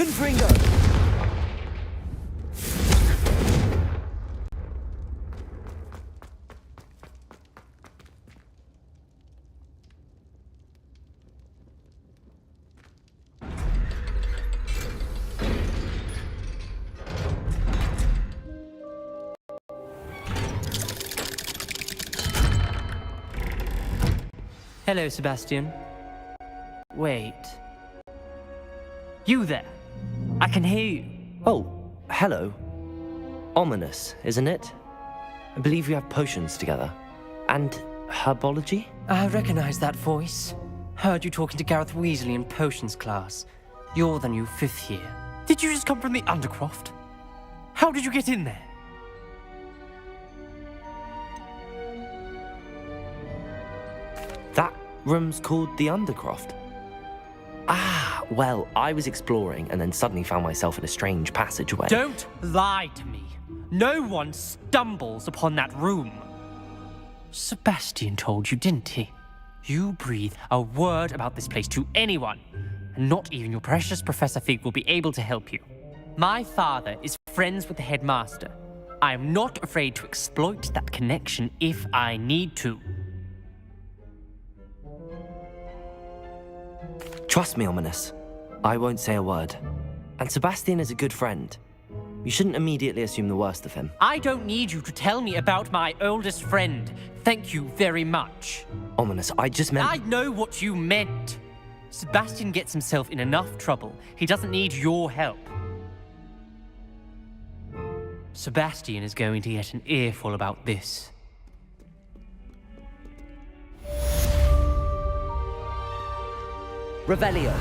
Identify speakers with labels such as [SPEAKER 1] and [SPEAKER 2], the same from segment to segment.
[SPEAKER 1] Confringo!
[SPEAKER 2] Hello, Sebastian. Wait. You there? I can hear you.
[SPEAKER 1] Oh, hello. Ominous, isn't it? I believe we have potions together. And herbology?
[SPEAKER 2] I recognize that voice. Heard you talking to Gareth Weasley in potions class. You're the new 5th year. Did you just come from the Undercroft? How did you get in there?
[SPEAKER 1] That room's called the Undercroft. Ah, well, I was exploring and then suddenly found myself in a strange passageway.
[SPEAKER 2] Don't lie to me. No one stumbles upon that room. Sebastian told you, didn't he? You breathe a word about this place to anyone, and not even your precious Professor Fig will be able to help you. My father is friends with the headmaster. I am not afraid to exploit that connection if I need to.
[SPEAKER 1] Trust me, Ominous. I won't say a word. And Sebastian is a good friend. You shouldn't immediately assume the worst of him.
[SPEAKER 2] I don't need you to tell me about my oldest friend. Thank you very much.
[SPEAKER 1] Ominous, I just meant...
[SPEAKER 2] I know what you meant. Sebastian gets himself in enough trouble. He doesn't need your help. Sebastian is going to get an earful about this.
[SPEAKER 1] Revelio.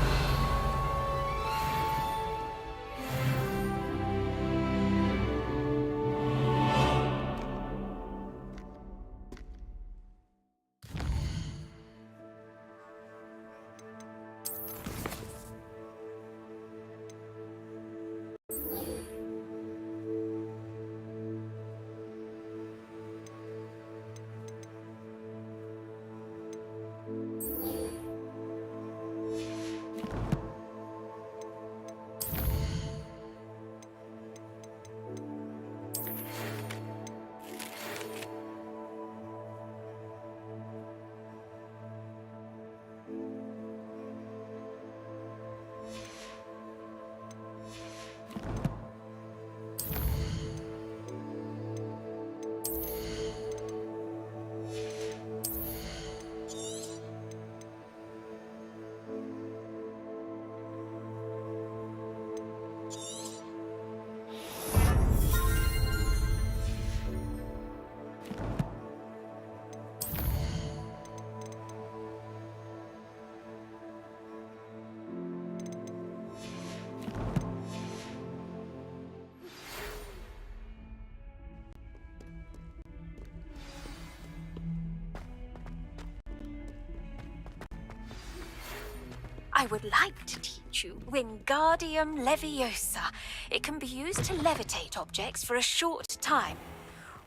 [SPEAKER 3] I would like to teach you Wingardium Leviosa. It can be used to levitate objects for a short time.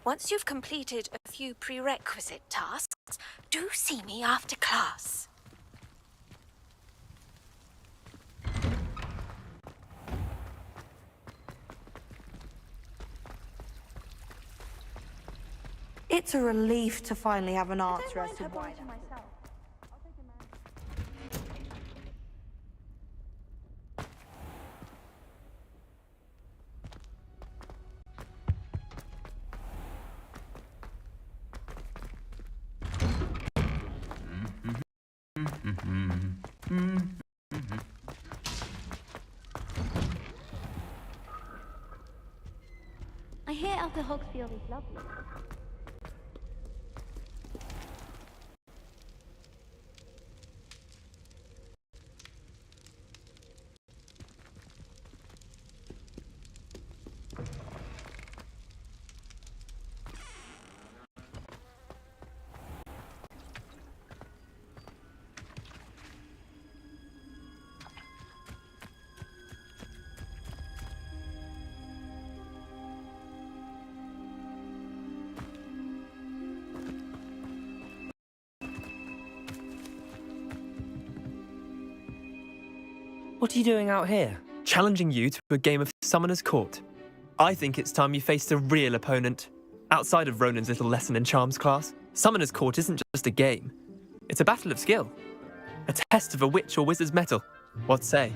[SPEAKER 3] Once you've completed a few prerequisite tasks, do see me after class.
[SPEAKER 4] It's a relief to finally have an answer as to why.
[SPEAKER 5] I hear Upper Hogsfield is lovely.
[SPEAKER 1] What are you doing out here?
[SPEAKER 6] challenging you to a game of Summoner's Court. I think it's time you faced a real opponent. Outside of Ronan's little lesson in charms class, Summoner's Court isn't just a game. It's a battle of skill. A test of a witch or wizard's mettle. What say?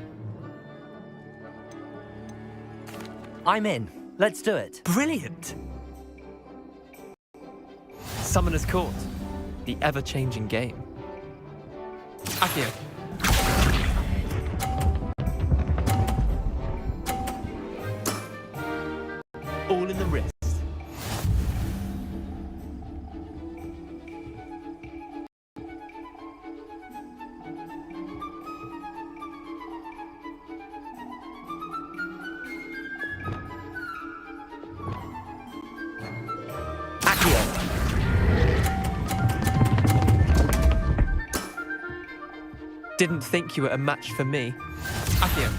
[SPEAKER 1] I'm in. Let's do it.
[SPEAKER 6] Brilliant! Summoner's Court. The ever-changing game. Accio. All in the wrist. Didn't think you were a match for me. Accio.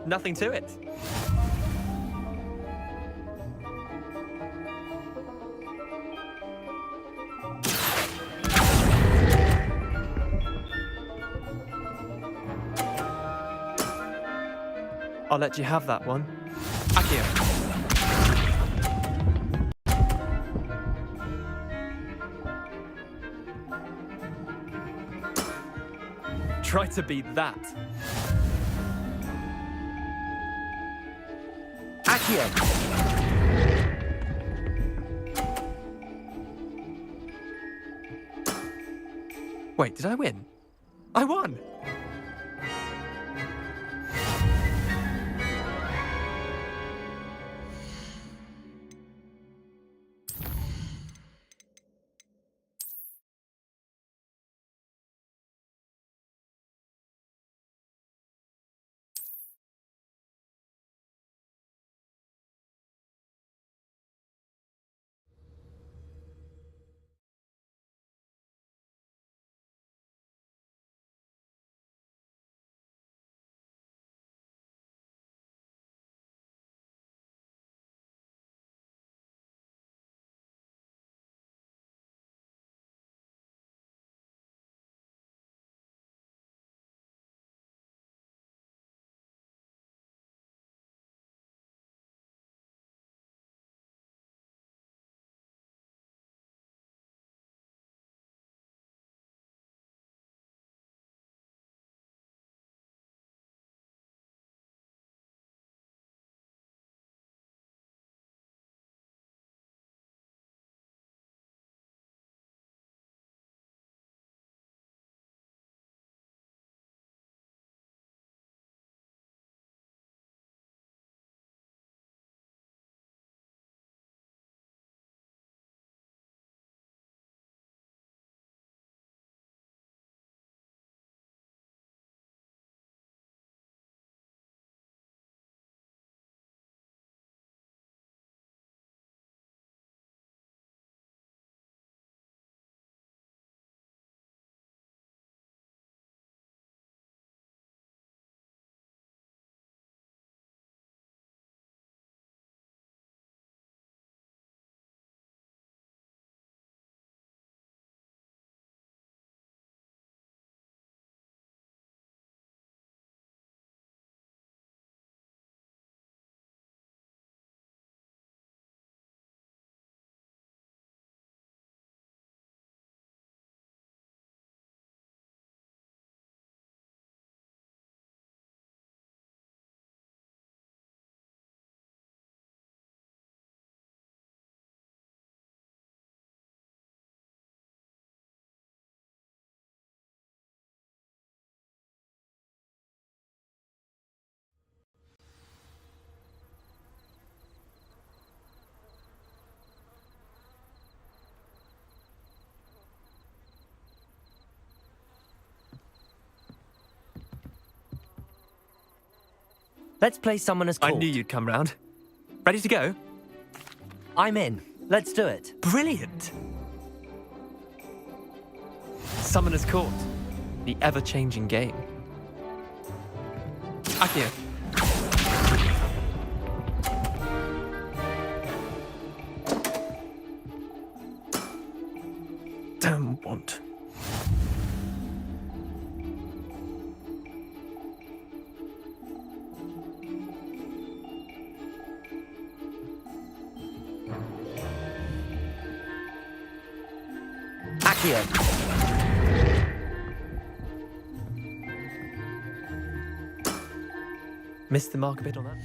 [SPEAKER 6] Nothing to it. I'll let you have that one. Accio. Try to beat that.
[SPEAKER 1] Accio.
[SPEAKER 6] Wait, did I win? I won!
[SPEAKER 1] Let's play Summoner's Court.
[SPEAKER 6] I knew you'd come round. Ready to go?
[SPEAKER 1] I'm in. Let's do it.
[SPEAKER 6] Brilliant! Summoner's Court. The ever-changing game. Accio. want.
[SPEAKER 1] Accio.
[SPEAKER 6] Missed the mark a bit on that.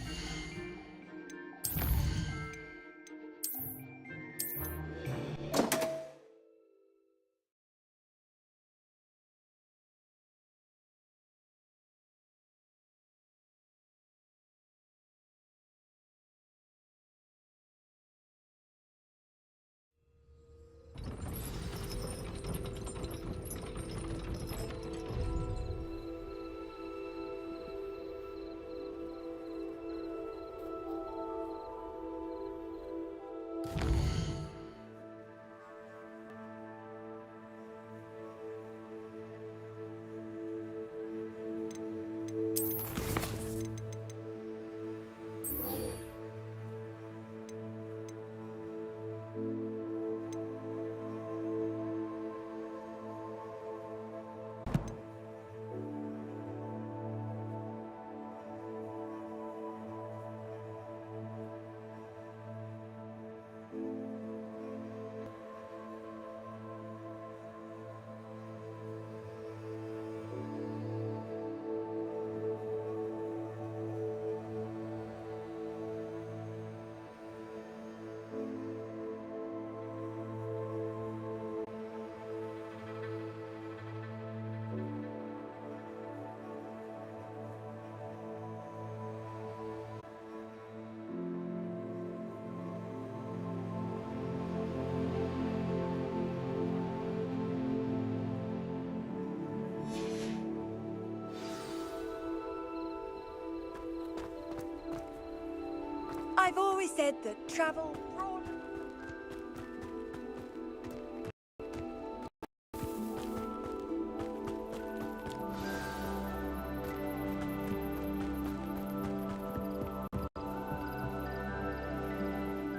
[SPEAKER 4] I've always said that travel brought...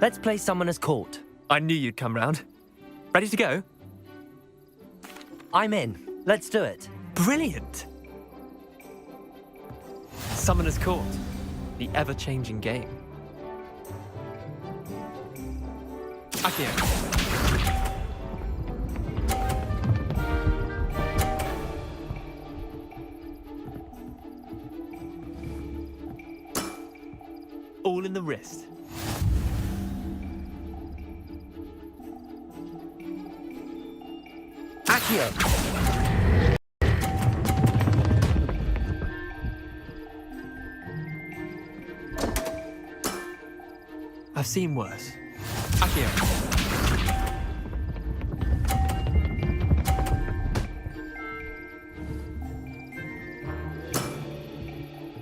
[SPEAKER 1] Let's play Summoner's Court.
[SPEAKER 6] I knew you'd come round. Ready to go?
[SPEAKER 1] I'm in. Let's do it.
[SPEAKER 6] Brilliant! Summoner's Court, the ever-changing game. Accio. All in the wrist.
[SPEAKER 1] Accio.
[SPEAKER 6] I've seen worse. Accio.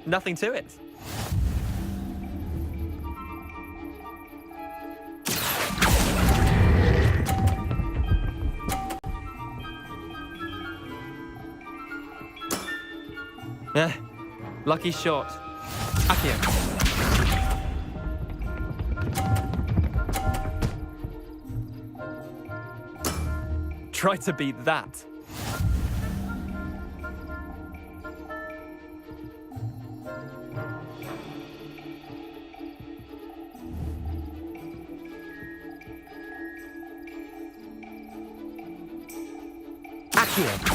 [SPEAKER 6] Nothing to it. Lucky shot. Accio. Try to beat that.
[SPEAKER 1] Accio.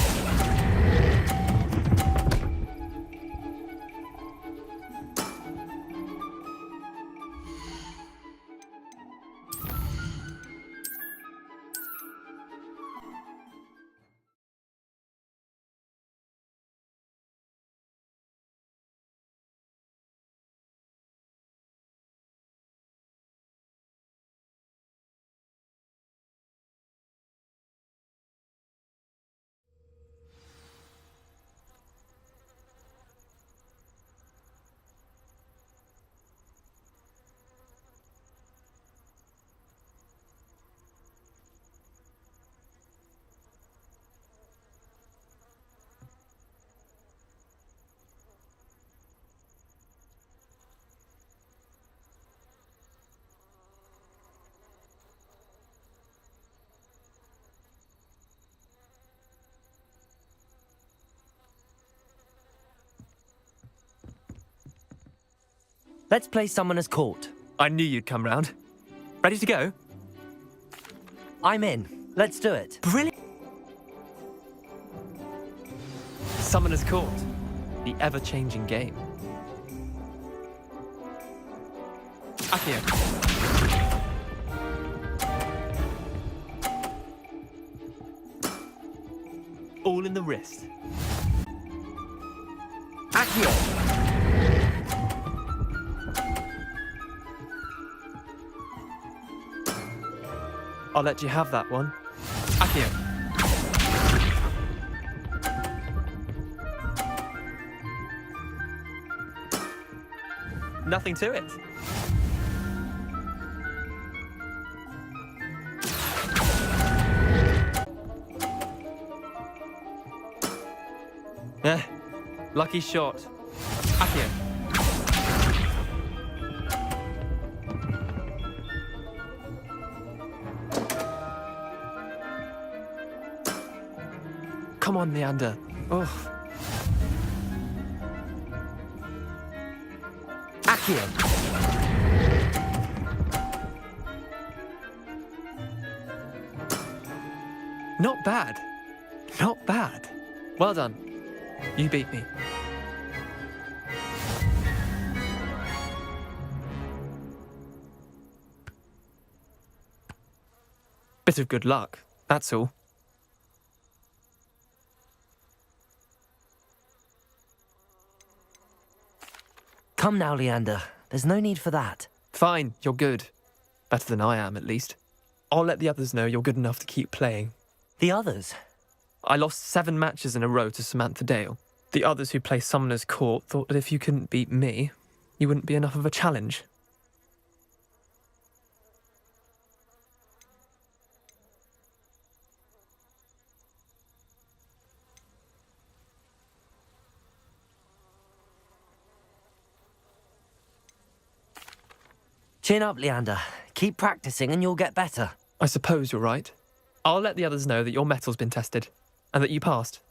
[SPEAKER 1] Let's play Summoner's Court.
[SPEAKER 6] I knew you'd come round. Ready to go?
[SPEAKER 1] I'm in. Let's do it.
[SPEAKER 6] Brilliant! Summoner's Court. The ever-changing game. Accio. All in the wrist.
[SPEAKER 1] Accio!
[SPEAKER 6] I'll let you have that one. Accio. Nothing to it. Lucky shot. Accio. Come on, Leander. Oh.
[SPEAKER 1] Accio!
[SPEAKER 6] Not bad. Not bad. Well done. You beat me. Bit of good luck, that's all.
[SPEAKER 1] Come now, Leander. There's no need for that.
[SPEAKER 6] Fine, you're good. Better than I am, at least. I'll let the others know you're good enough to keep playing.
[SPEAKER 1] The others?
[SPEAKER 6] I lost 7 matches in a row to Samantha Dale. The others who play Summoner's Court thought that if you couldn't beat me, you wouldn't be enough of a challenge.
[SPEAKER 1] Chin up, Leander. Keep practicing and you'll get better.
[SPEAKER 6] I suppose you're right. I'll let the others know that your metal's been tested, and that you passed.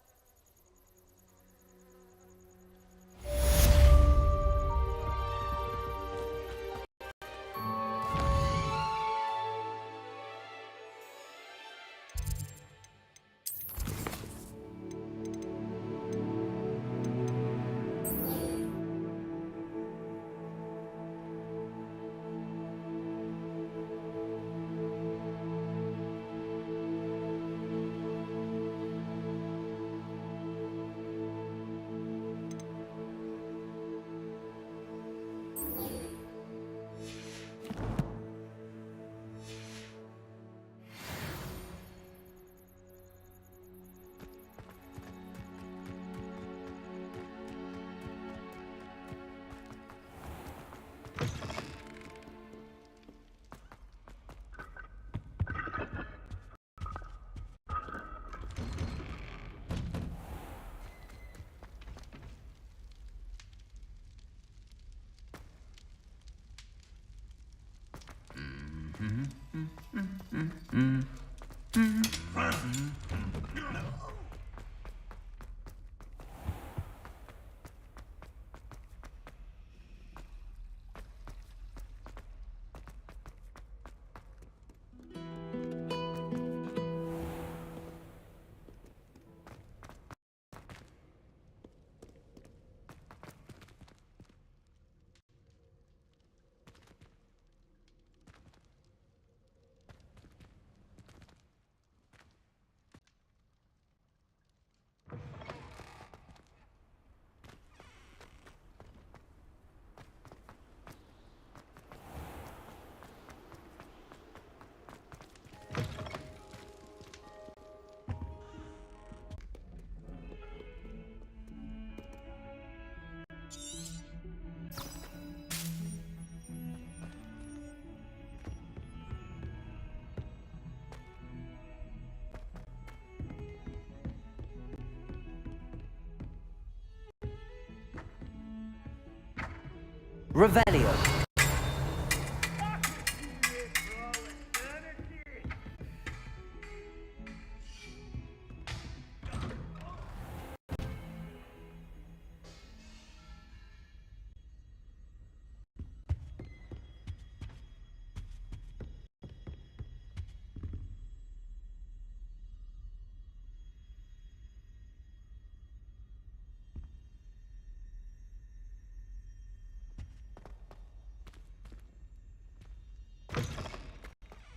[SPEAKER 1] Revelio.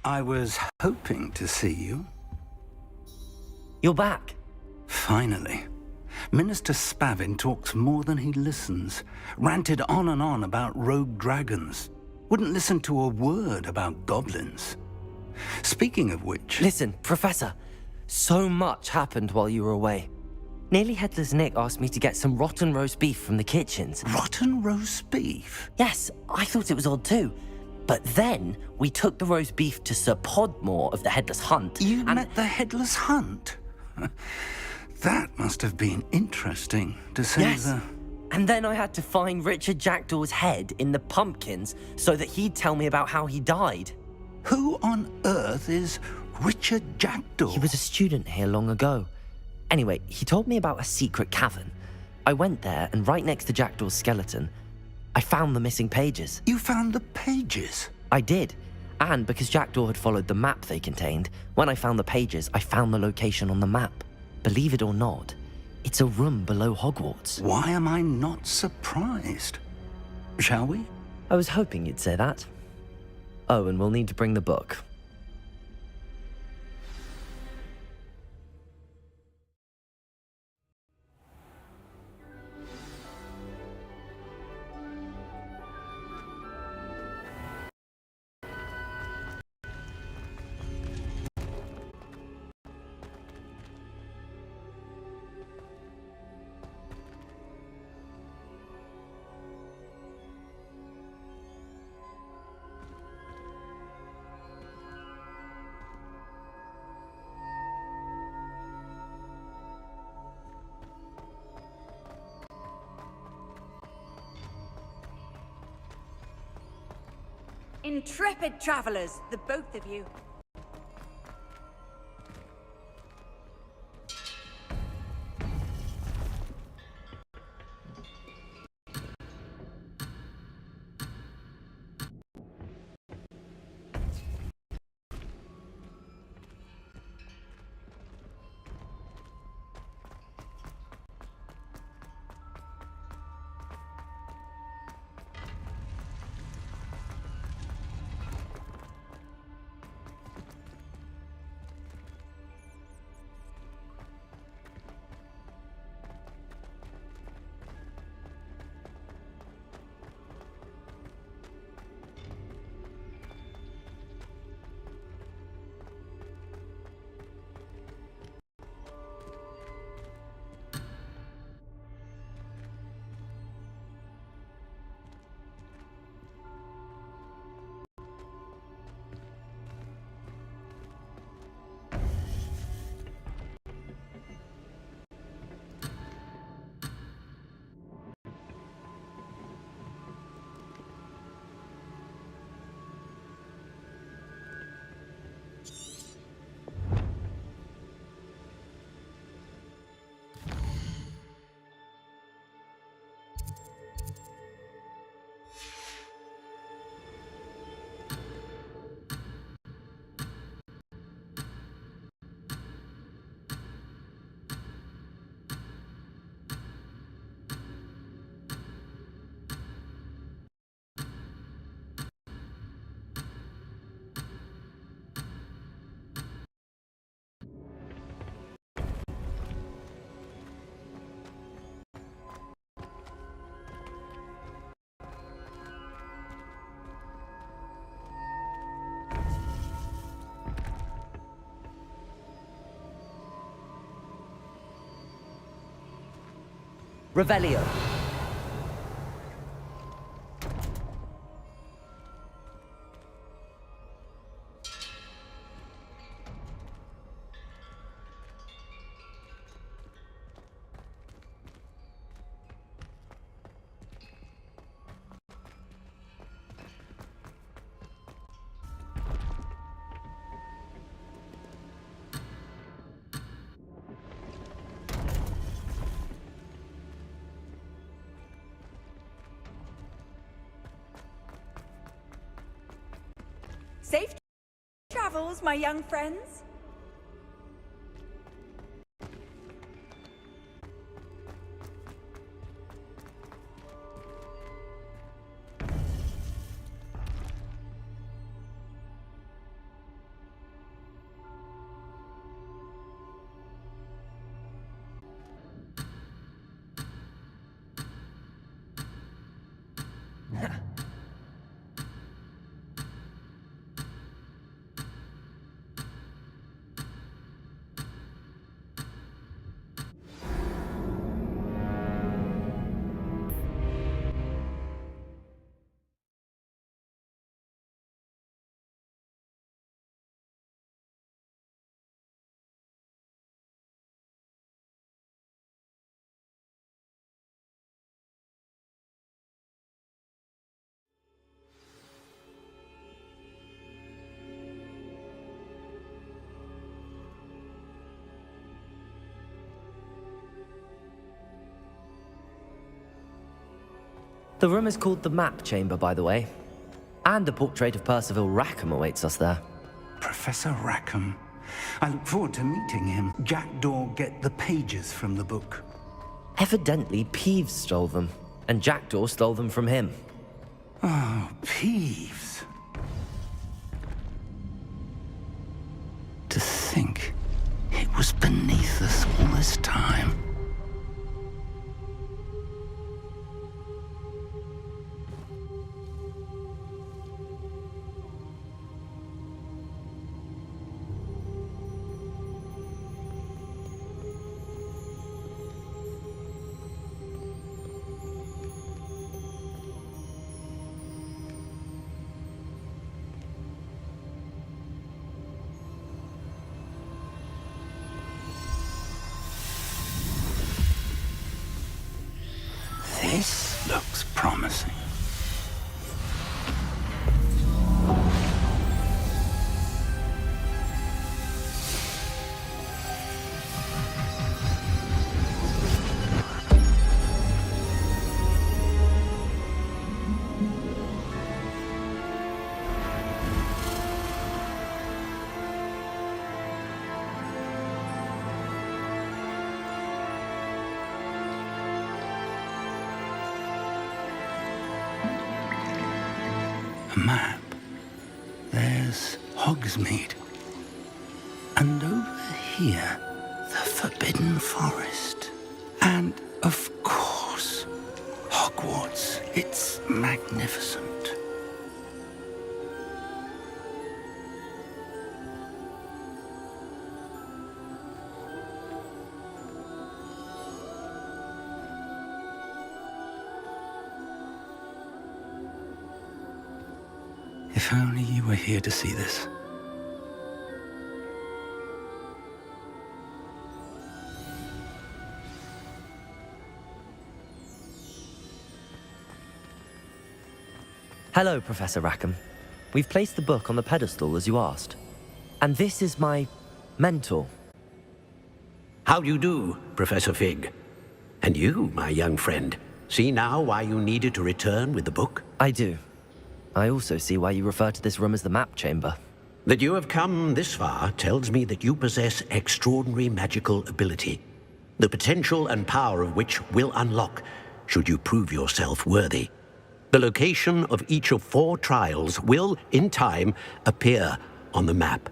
[SPEAKER 7] I was hoping to see you.
[SPEAKER 1] You're back.
[SPEAKER 7] Finally. Minister Spavin talks more than he listens. Ranted on and on about rogue dragons. Wouldn't listen to a word about goblins. Speaking of which...
[SPEAKER 1] Listen, Professor. So much happened while you were away. Nearly Headless Nick asked me to get some rotten roast beef from the kitchens.
[SPEAKER 7] Rotten roast beef?
[SPEAKER 1] Yes, I thought it was odd too. But then we took the roast beef to Sir Podmore of the Headless Hunt.
[SPEAKER 7] You met the Headless Hunt? That must have been interesting, to say
[SPEAKER 1] Yes.
[SPEAKER 7] the...
[SPEAKER 1] And then I had to find Richard Jackdaw's head in the pumpkins so that he'd tell me about how he died.
[SPEAKER 7] Who on earth is Richard Jackdaw?
[SPEAKER 1] He was a student here long ago. Anyway, he told me about a secret cavern. I went there, and right next to Jackdaw's skeleton, I found the missing pages.
[SPEAKER 7] You found the pages?
[SPEAKER 1] I did. And because Jackdaw had followed the map they contained, when I found the pages, I found the location on the map. Believe it or not, it's a room below Hogwarts.
[SPEAKER 7] Why am I not surprised? Shall we?
[SPEAKER 1] I was hoping you'd say that. Oh, and we'll need to bring the book.
[SPEAKER 8] Intrepid travelers, the both of you.
[SPEAKER 1] Revelio.
[SPEAKER 8] Safe travels, my young friends.
[SPEAKER 1] The room is called the Map Chamber, by the way. And a portrait of Percival Rackham awaits us there.
[SPEAKER 7] Professor Rackham. I look forward to meeting him. Jackdaw get the pages from the book.
[SPEAKER 1] Evidently, Peeves stole them, and Jackdaw stole them from him.
[SPEAKER 7] Oh, Peeves. To think it was beneath us all this time. This looks promising. A map. There's Hogsmeade. And over here, the Forbidden Forest. And, of course, Hogwarts. It's magnificent. If only you were here to see this.
[SPEAKER 1] Hello, Professor Rackham. We've placed the book on the pedestal as you asked. And this is my mentor.
[SPEAKER 9] How do you do, Professor Fig? And you, my young friend, see now why you needed to return with the book?
[SPEAKER 1] I do. I also see why you refer to this room as the Map Chamber.
[SPEAKER 9] That you have come this far tells me that you possess extraordinary magical ability, the potential and power of which will unlock should you prove yourself worthy. The location of each of 4 trials will, in time, appear on the map.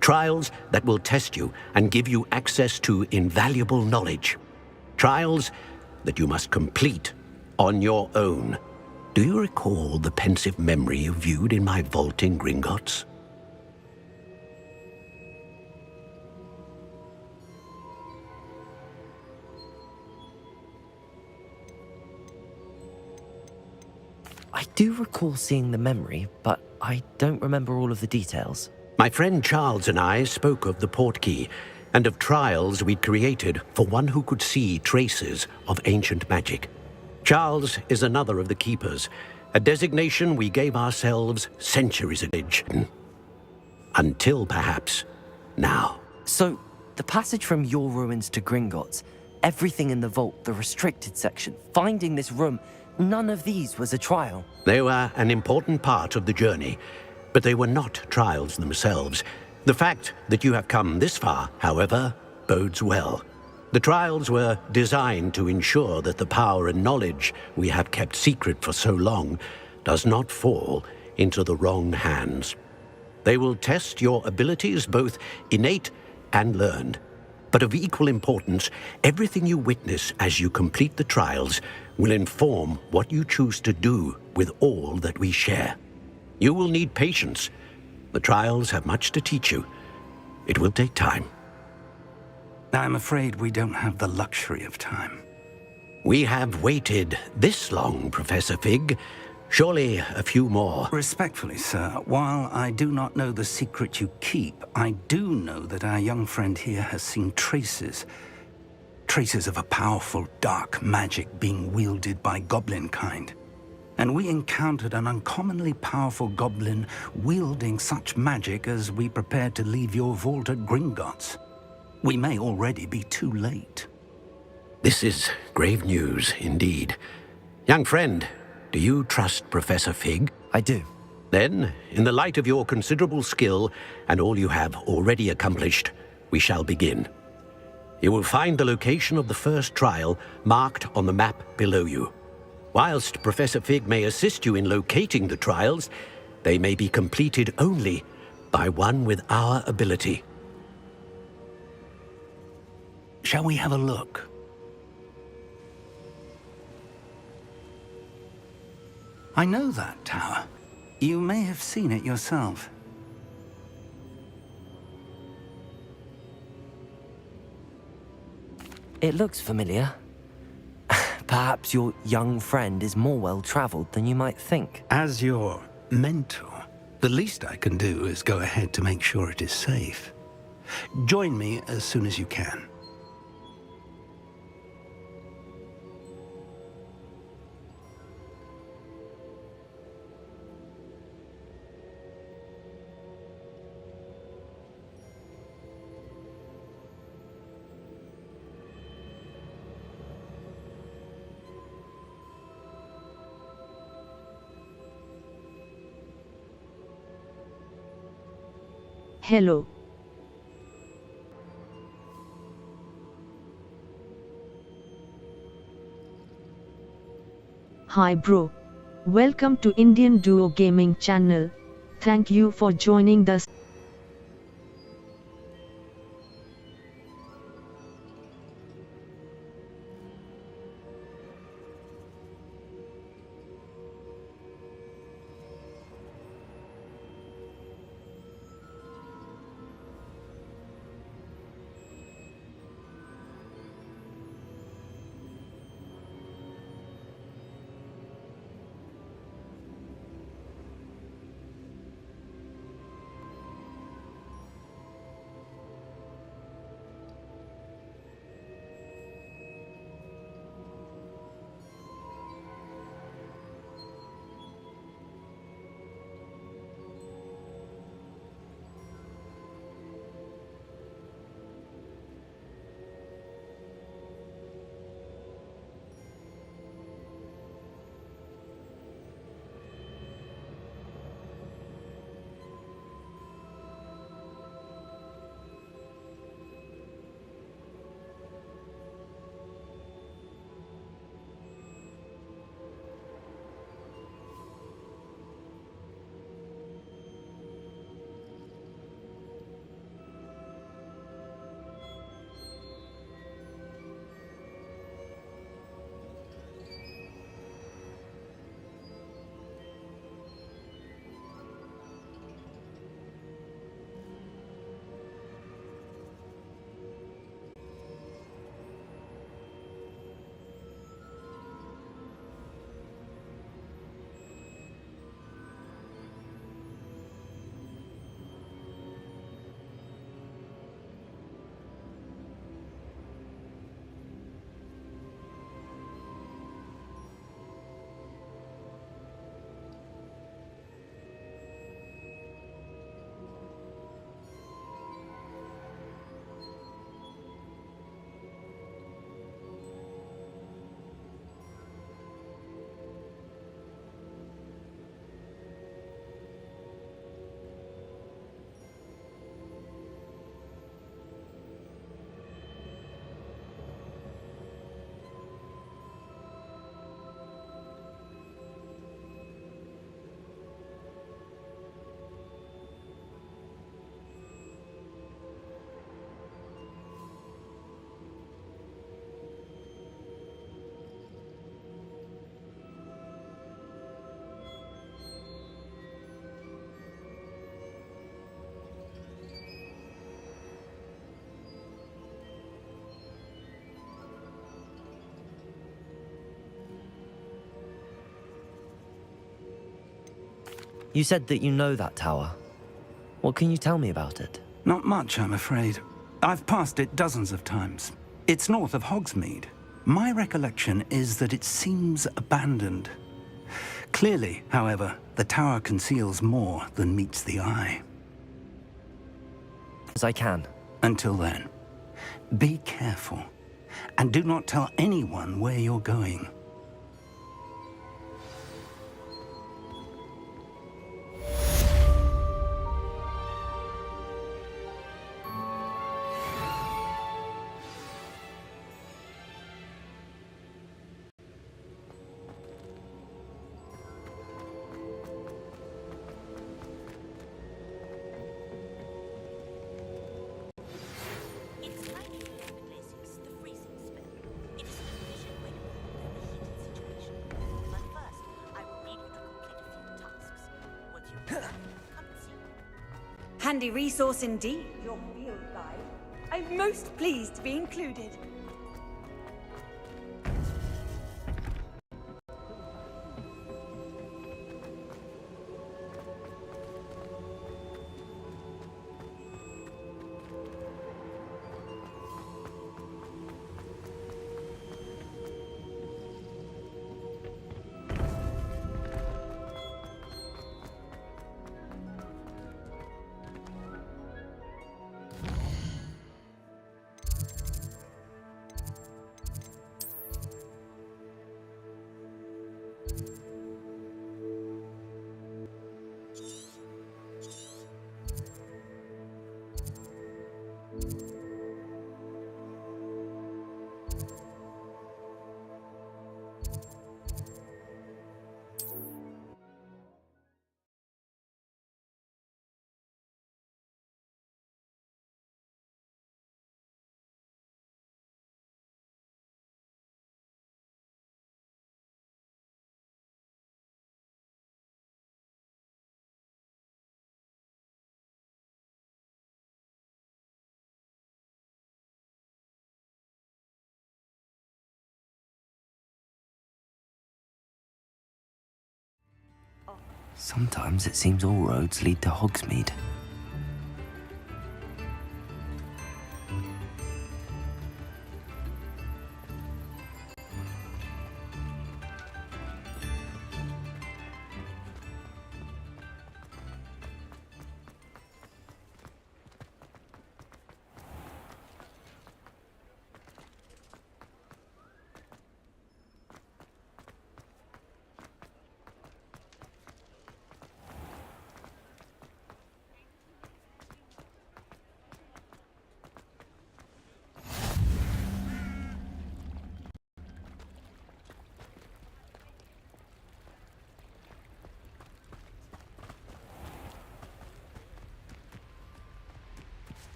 [SPEAKER 9] Trials that will test you and give you access to invaluable knowledge. Trials that you must complete on your own. Do you recall the pensive memory you viewed in my vault in Gringotts?
[SPEAKER 1] I do recall seeing the memory, but I don't remember all of the details.
[SPEAKER 9] My friend Charles and I spoke of the portkey and of trials we'd created for one who could see traces of ancient magic. Charles is another of the keepers, a designation we gave ourselves centuries ago. Until perhaps now.
[SPEAKER 1] So, the passage from your ruins to Gringotts, everything in the vault, the restricted section, finding this room, none of these was a trial.
[SPEAKER 9] They were an important part of the journey, but they were not trials themselves. The fact that you have come this far, however, bodes well. The trials were designed to ensure that the power and knowledge we have kept secret for so long does not fall into the wrong hands. They will test your abilities, both innate and learned. But of equal importance, everything you witness as you complete the trials will inform what you choose to do with all that we share. You will need patience. The trials have much to teach you. It will take time.
[SPEAKER 7] I'm afraid we don't have the luxury of time.
[SPEAKER 9] We have waited this long, Professor Fig. Surely a few more.
[SPEAKER 7] Respectfully, sir, while I do not know the secret you keep, I do know that our young friend here has seen traces. Traces of a powerful dark magic being wielded by goblin kind. And we encountered an uncommonly powerful goblin wielding such magic as we prepared to leave your vault at Gringotts. We may already be too late.
[SPEAKER 9] This is grave news indeed. Young friend, Do you trust Professor Fig?
[SPEAKER 1] I do.
[SPEAKER 9] Then, in the light of your considerable skill and all you have already accomplished, we shall begin. You will find the location of the first trial marked on the map below you. Whilst Professor Fig may assist you in locating the trials, they may be completed only by one with our ability.
[SPEAKER 7] Shall we have a look? I know that tower. You may have seen it yourself.
[SPEAKER 1] It looks familiar. Perhaps your young friend is more well-traveled than you might think.
[SPEAKER 7] As your mentor, the least I can do is go ahead to make sure it is safe. Join me as soon as you can.
[SPEAKER 10] Hello. Hi bro. Welcome to Indian Duo Gaming channel. Thank you for joining us.
[SPEAKER 1] You said that you know that tower. What can you tell me about it?
[SPEAKER 7] Not much, I'm afraid. I've passed it dozens of times. It's north of Hogsmeade. My recollection is that it seems abandoned. Clearly, however, the tower conceals more than meets the eye.
[SPEAKER 1] As I can.
[SPEAKER 7] Until then, be careful, and do not tell anyone where you're going.
[SPEAKER 8] handy resource indeed, your field guide. I'm most pleased to be included.
[SPEAKER 1] Sometimes it seems all roads lead to Hogsmeade.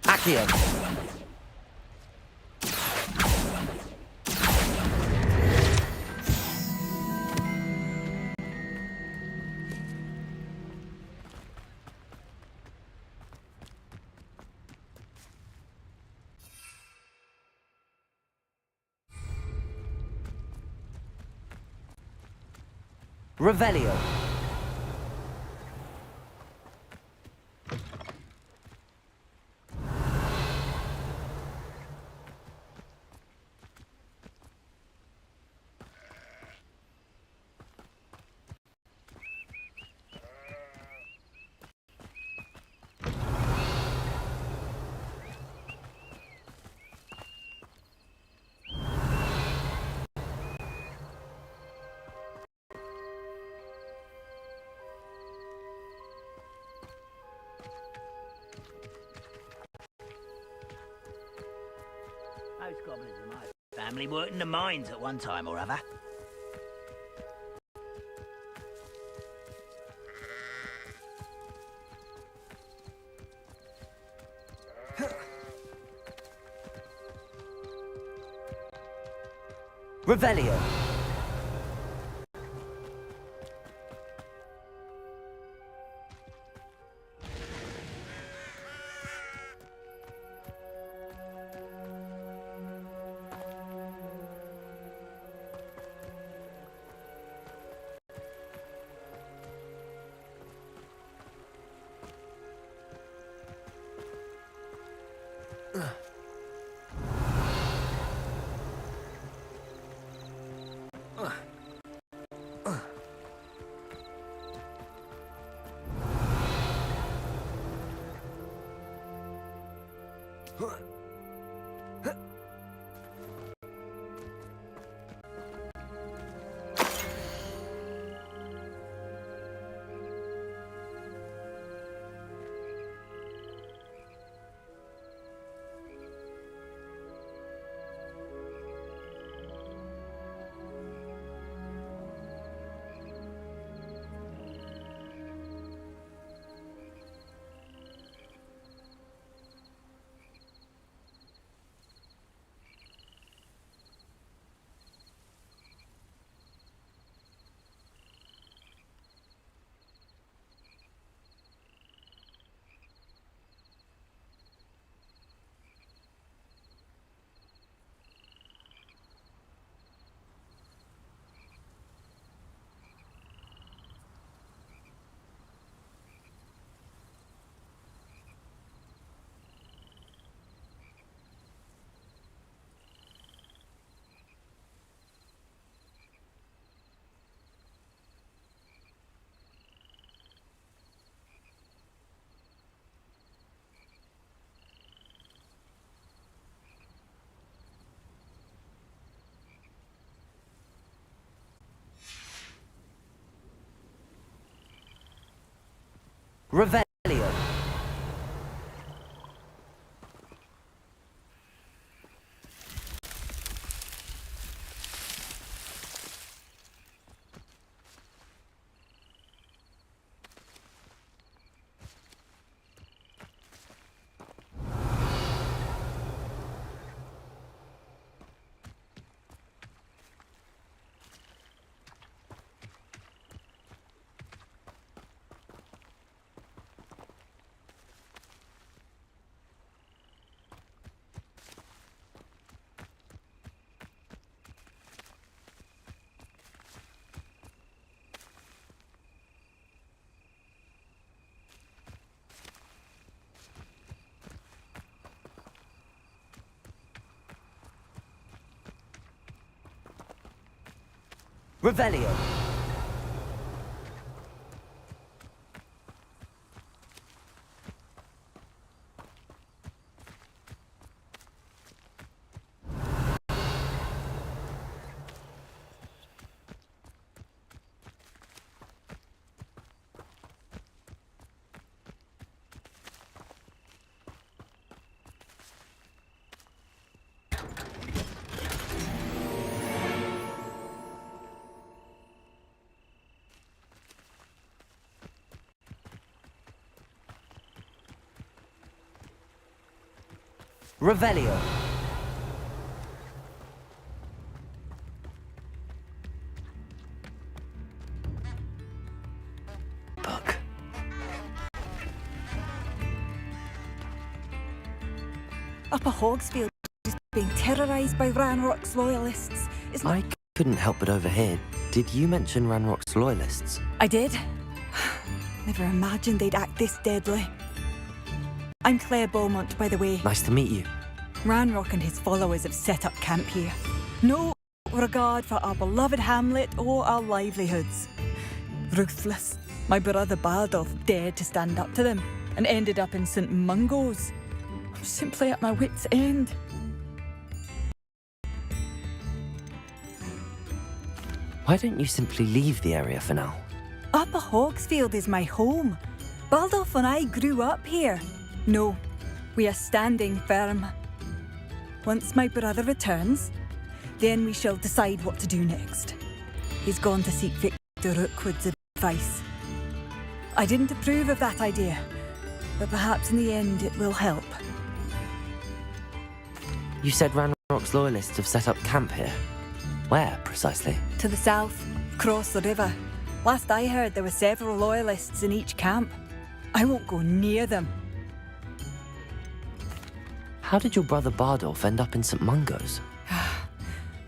[SPEAKER 1] Accio. Revelio.
[SPEAKER 11] Most goblins in my family worked in the mines at one time or other.
[SPEAKER 1] Revelio. Revelio. Revelio. Revelio. Book.
[SPEAKER 8] Upper Hogsfield is being terrorised by Ranrock's loyalists.
[SPEAKER 1] I couldn't help but overhear. Did you mention Ranrock's loyalists?
[SPEAKER 8] I did. Never imagined they'd act this deadly. I'm Claire Beaumont, by the way.
[SPEAKER 1] Nice to meet you.
[SPEAKER 8] Ranrock and his followers have set up camp here. No regard for our beloved hamlet or our livelihoods. Ruthless. My brother Bardolph dared to stand up to them and ended up in St. Mungo's. I'm simply at my wit's end.
[SPEAKER 1] Why don't you simply leave the area for now?
[SPEAKER 8] Upper Hogsfield is my home. Bardolph and I grew up here. No, we are standing firm. Once my brother returns, then we shall decide what to do next. He's gone to seek Victor Rookwood's advice. I didn't approve of that idea, but perhaps in the end it will help.
[SPEAKER 1] You said Ranrock's loyalists have set up camp here. Where, precisely?
[SPEAKER 8] To the south, across the river. Last I heard, there were several loyalists in each camp. I won't go near them.
[SPEAKER 1] How did your brother Bardolph end up in St. Mungo's?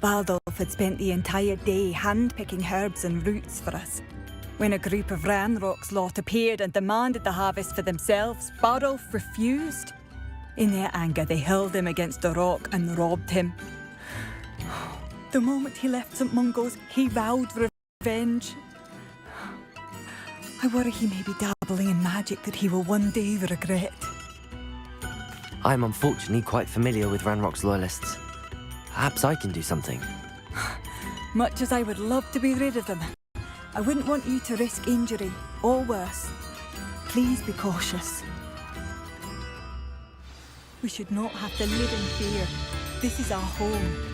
[SPEAKER 8] Bardolph had spent the entire day hand-picking herbs and roots for us. When a group of Ranrock's lot appeared and demanded the harvest for themselves, Bardolph refused. In their anger, they hurled him against a rock and robbed him. The moment he left St. Mungo's, he vowed revenge. I worry he may be dabbling in magic that he will one day regret.
[SPEAKER 1] I'm unfortunately quite familiar with Ranrock's loyalists. Perhaps I can do something.
[SPEAKER 8] Much as I would love to be rid of them, I wouldn't want you to risk injury, or worse. Please be cautious. We should not have to live in fear. This is our home.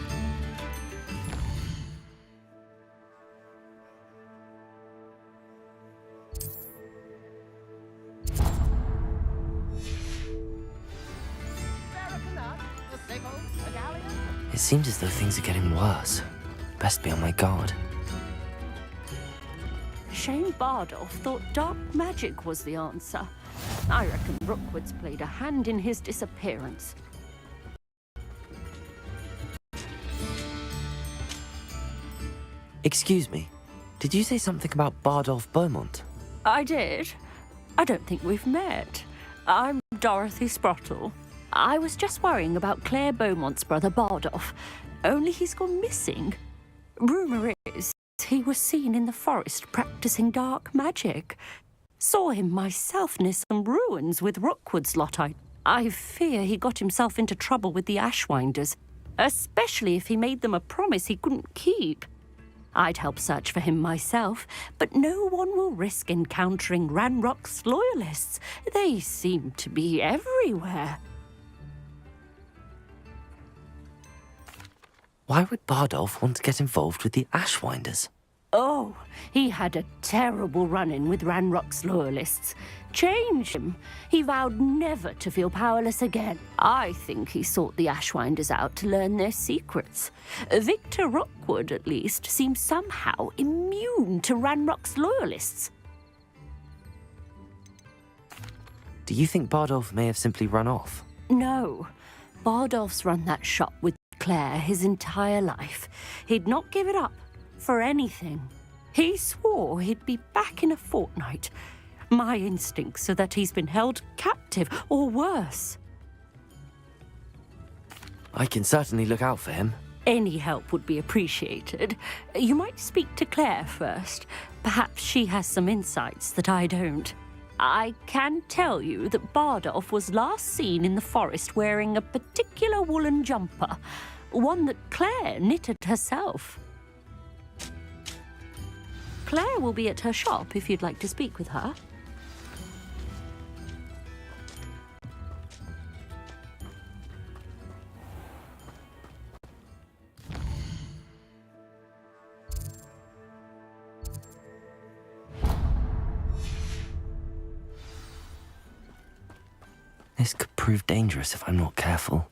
[SPEAKER 1] It seems as though things are getting worse. Best be on my guard.
[SPEAKER 12] Shane Bardolph thought dark magic was the answer. I reckon Rookwood's played a hand in his disappearance.
[SPEAKER 1] Excuse me, did you say something about Bardolph Beaumont?
[SPEAKER 12] I did. I don't think we've met. I'm Dorothy Sprottle. I was just worrying about Claire Beaumont's brother Bardolph, only he's gone missing. Rumour is he was seen in the forest practicing dark magic. Saw him myself near some ruins with Rookwood's lot. I fear he got himself into trouble with the Ashwinders, especially if he made them a promise he couldn't keep. I'd help search for him myself, but no one will risk encountering Ranrock's loyalists. They seem to be everywhere.
[SPEAKER 1] Why would Bardolph want to get involved with the Ashwinders?
[SPEAKER 12] Oh, he had a terrible run-in with Ranrock's loyalists. Changed him. He vowed never to feel powerless again. I think he sought the Ashwinders out to learn their secrets. Victor Rockwood, at least, seems somehow immune to Ranrock's loyalists.
[SPEAKER 1] Do you think Bardolph may have simply run off?
[SPEAKER 12] No. Bardolph's run that shop with Claire his entire life. He'd not give it up for anything. He swore he'd be back in a fortnight. My instincts are that he's been held captive, or worse.
[SPEAKER 1] I can certainly look out for him.
[SPEAKER 12] Any help would be appreciated. You might speak to Claire first. Perhaps she has some insights that I don't. I can tell you that Bardolph was last seen in the forest wearing a particular woolen jumper, one that Claire knitted herself. Claire will be at her shop if you'd like to speak with her.
[SPEAKER 1] This could prove dangerous if I'm not careful.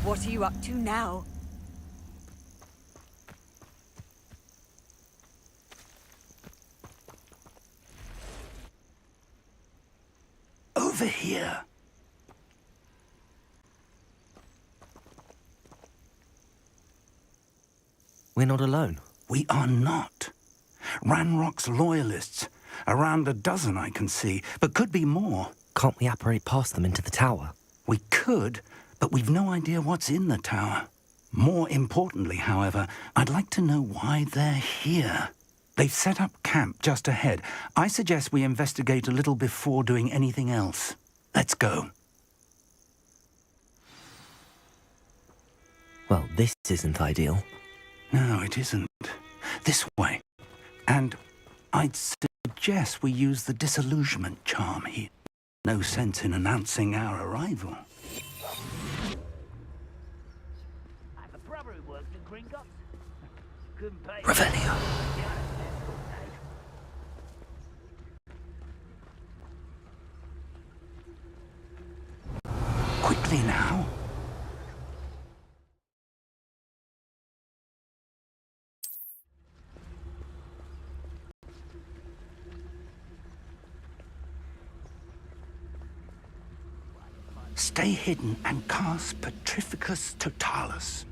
[SPEAKER 8] What are you up to now?
[SPEAKER 7] Over here.
[SPEAKER 1] We're not alone.
[SPEAKER 7] We are not. Ranrock's loyalists. Around a dozen I can see, but could be more.
[SPEAKER 1] Can't we apparate past them into the tower?
[SPEAKER 7] We could, but we've no idea what's in the tower. More importantly, however, I'd like to know why they're here. They've set up camp just ahead. I suggest we investigate a little before doing anything else. Let's go.
[SPEAKER 1] Well, this isn't ideal.
[SPEAKER 7] No, it isn't. This way. And I'd suggest we use the disillusionment charm here. No sense in announcing our arrival.
[SPEAKER 11] I have a brother who worked in Gringotts. Couldn't pay.
[SPEAKER 1] Revelio.
[SPEAKER 7] Quickly now. Stay hidden and cast Petrificus Totalis.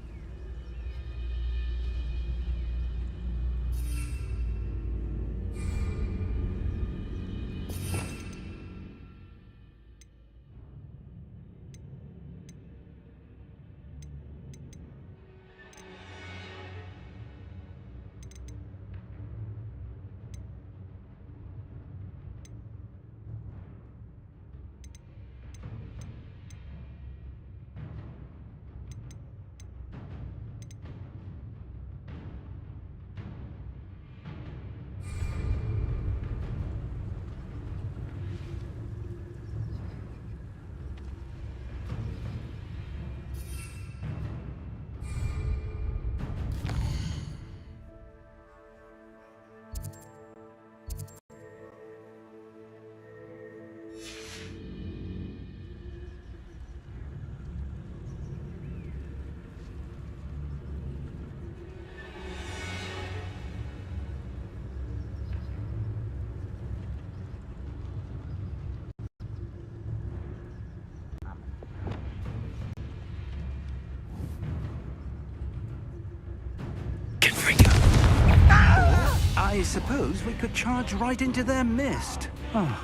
[SPEAKER 7] I suppose we could charge right into their mist. Oh.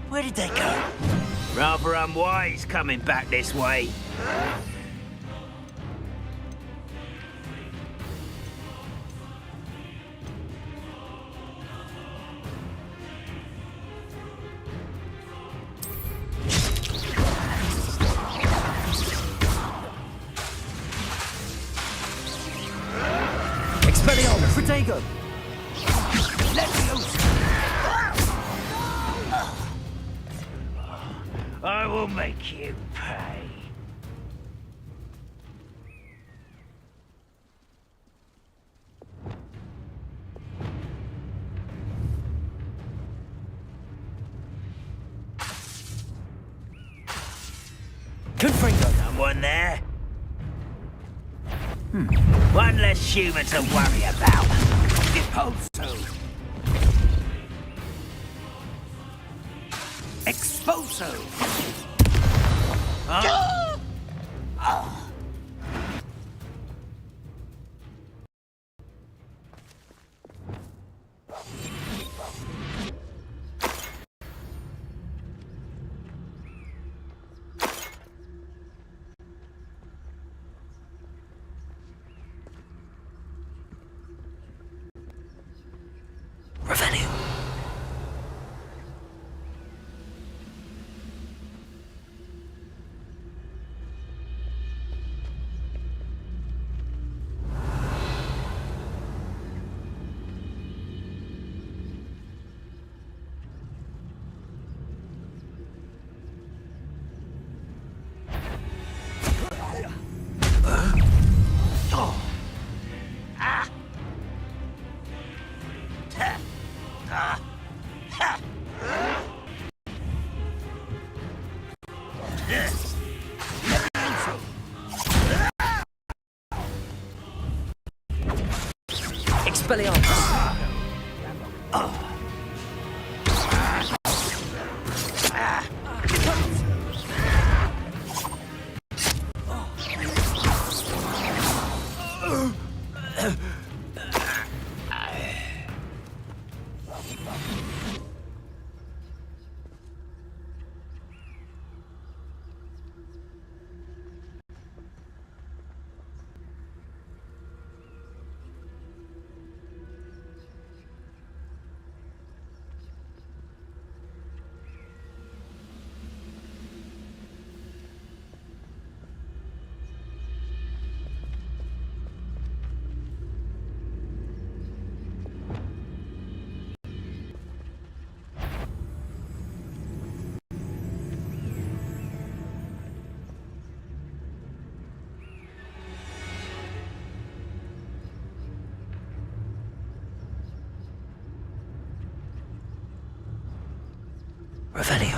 [SPEAKER 11] Where did they go? Rather unwise coming back this way.
[SPEAKER 1] Expelliarmus! Protego!
[SPEAKER 11] I will make you pay.
[SPEAKER 1] Confringo!
[SPEAKER 11] Someone there? One less human to worry about. Deposo. Exposo. Huh?
[SPEAKER 1] Revelio! Expelliarmus! Revelio.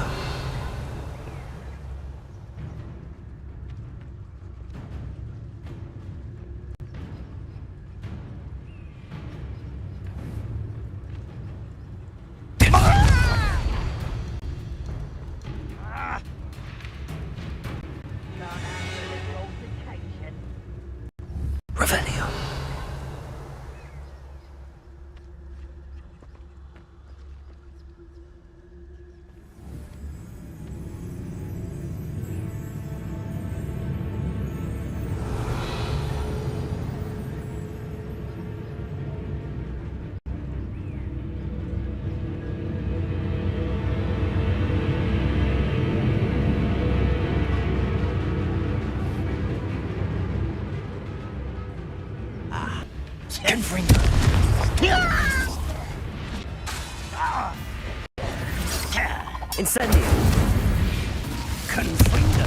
[SPEAKER 1] Revelio. Confringo. Incendio. Confringo.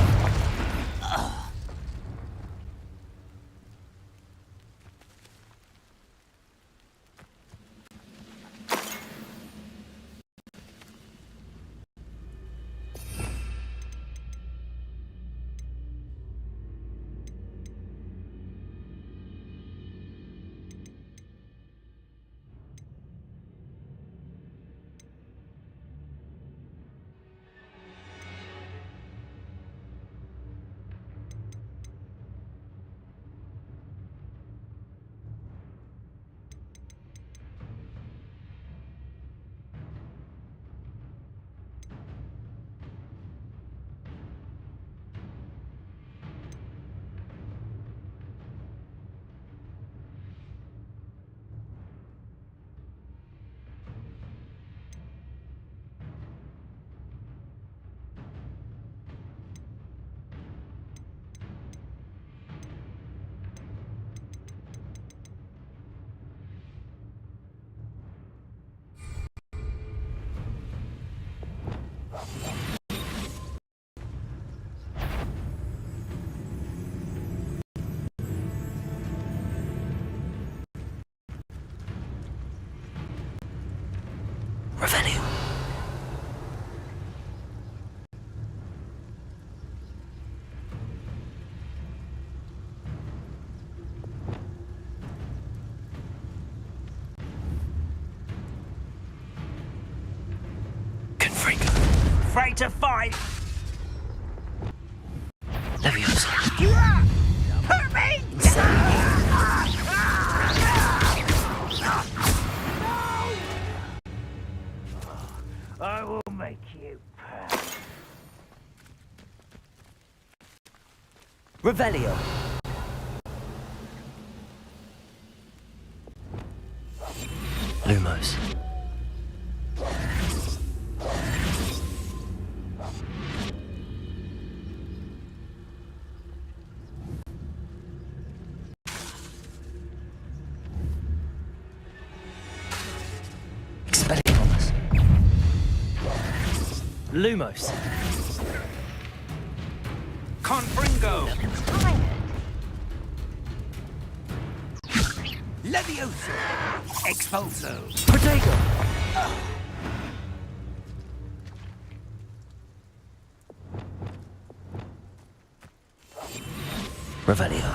[SPEAKER 1] Revelio. Confringo.
[SPEAKER 11] Afraid to fight?
[SPEAKER 1] Leviosa.
[SPEAKER 11] Hurt me! I will make you proud.
[SPEAKER 1] Revelio. Lumos. Expelliarmus. Lumos.
[SPEAKER 11] Confringo! Levioso! Expulso!
[SPEAKER 1] Protego. Revelio.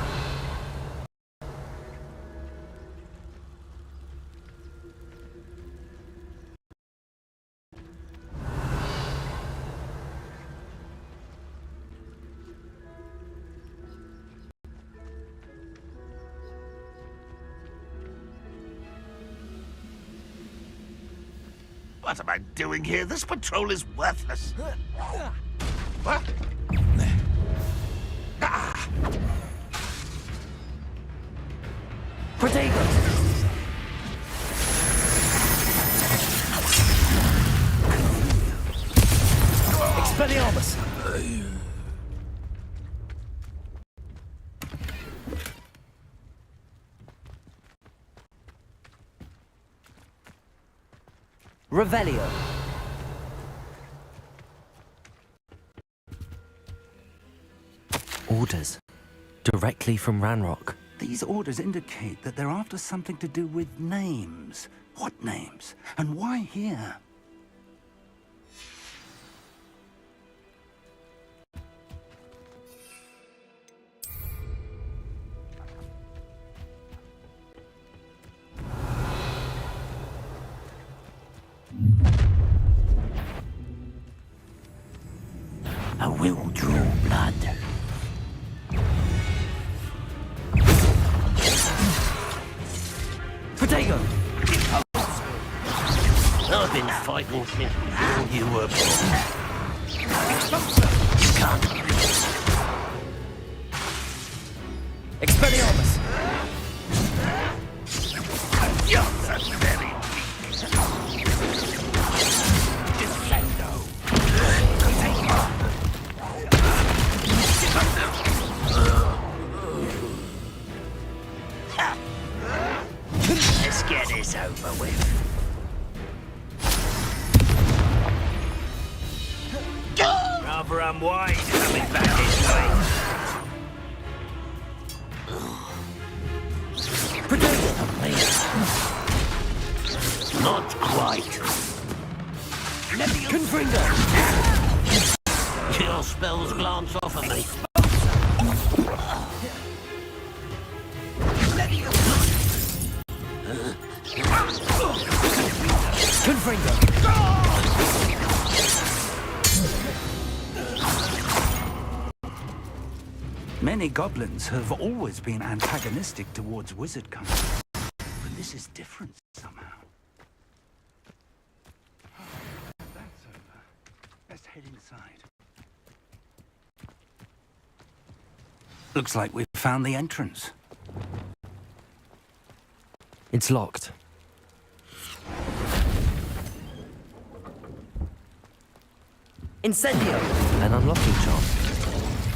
[SPEAKER 11] What am I doing here? This patrol is worthless. What?
[SPEAKER 1] Protego. Expelliarmus. Revelio. Orders. Directly from Ranrock.
[SPEAKER 7] These orders indicate that they're after something to do with names. What names? And why here?
[SPEAKER 11] I will draw blood.
[SPEAKER 1] Protego.
[SPEAKER 11] I've been fighting since before you were born. You can't.
[SPEAKER 1] Expelliarmus.
[SPEAKER 11] You're so very weak. Defendo. Let's get this over with. Rather unwise coming back this way. Not quite.
[SPEAKER 1] Confringo.
[SPEAKER 11] Your spells glance off of me.
[SPEAKER 1] Confringo.
[SPEAKER 7] Many goblins have always been antagonistic towards wizard kind. But this is different somehow. That's over. Let's head inside. Looks like we've found the entrance.
[SPEAKER 1] It's locked. Incendio! An unlocking charm.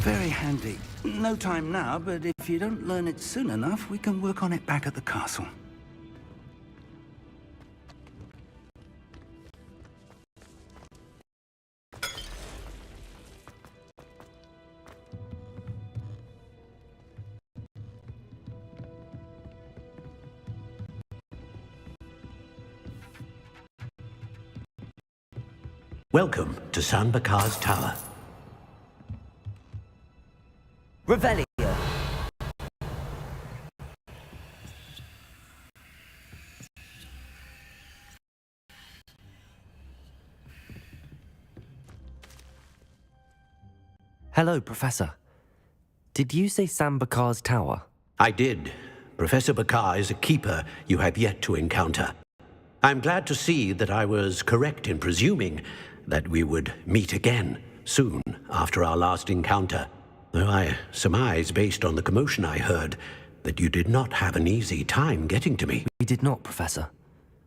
[SPEAKER 7] Very handy. No time now, but if you don't learn it soon enough, we can work on it back at the castle.
[SPEAKER 9] Welcome to San Bakar's Tower.
[SPEAKER 1] Revelio. Hello, Professor. Did you say San Bakar's Tower?
[SPEAKER 9] I did. Professor Bakar is a keeper you have yet to encounter. I'm glad to see that I was correct in presuming that we would meet again soon after our last encounter, though I surmise, based on the commotion I heard, that you did not have an easy time getting to me.
[SPEAKER 1] We did not, Professor.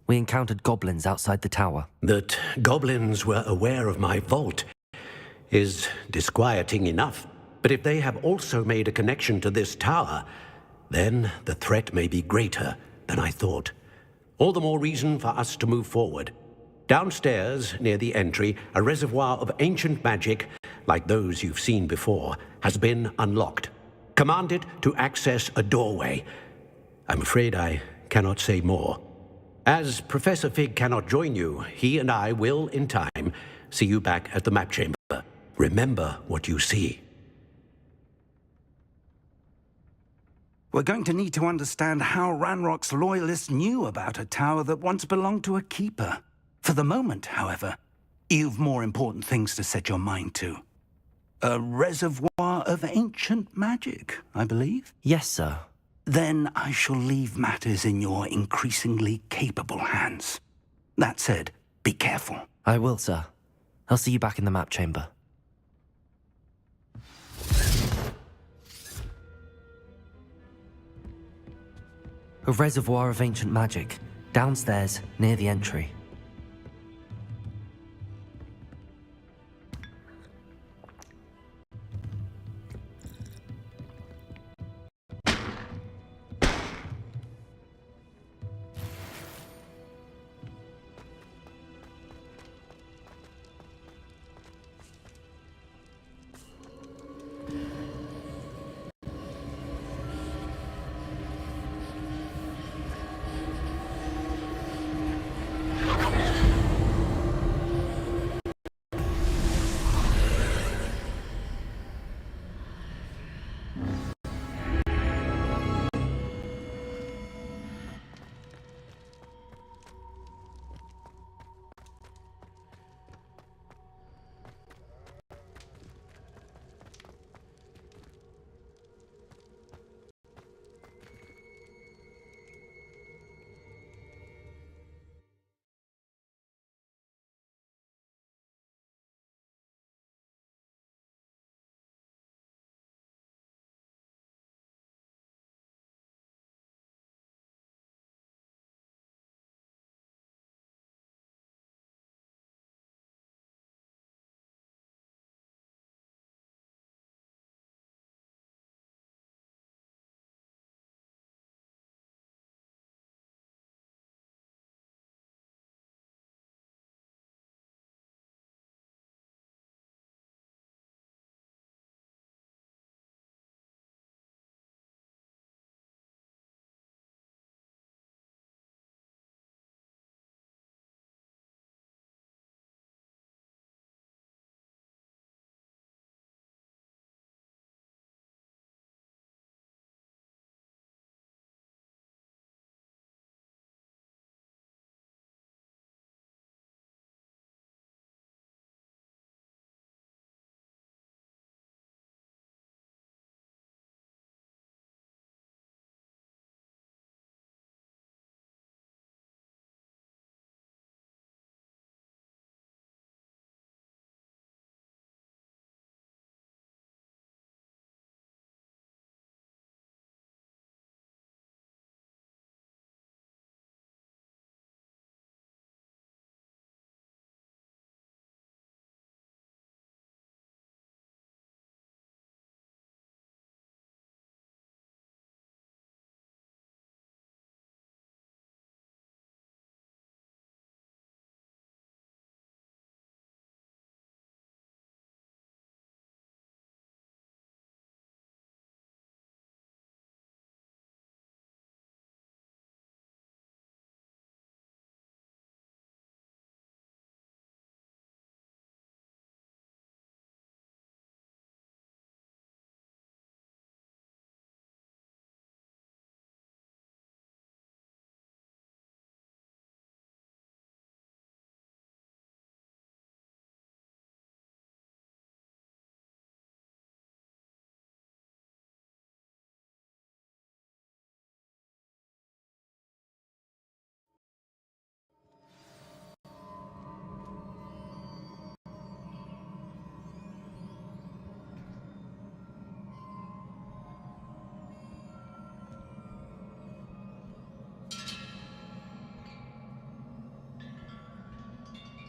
[SPEAKER 1] We encountered goblins outside the tower.
[SPEAKER 9] That goblins were aware of my vault is disquieting enough, but if they have also made a connection to this tower, then the threat may be greater than I thought. All the more reason for us to move forward. Downstairs, near the entry, a reservoir of ancient magic, like those you've seen before, has been unlocked. Command it to access a doorway. I'm afraid I cannot say more. As Professor Fig cannot join you, he and I will, in time, see you back at the map chamber. Remember what you see.
[SPEAKER 7] We're going to need to understand how Ranrock's loyalists knew about a tower that once belonged to a keeper. For the moment, however, you've more important things to set your mind to. A reservoir of ancient magic, I believe?
[SPEAKER 1] Yes, sir.
[SPEAKER 7] Then I shall leave matters in your increasingly capable hands. That said, be careful.
[SPEAKER 1] I will, sir. I'll see you back in the map chamber. A reservoir of ancient magic, downstairs, near the entry.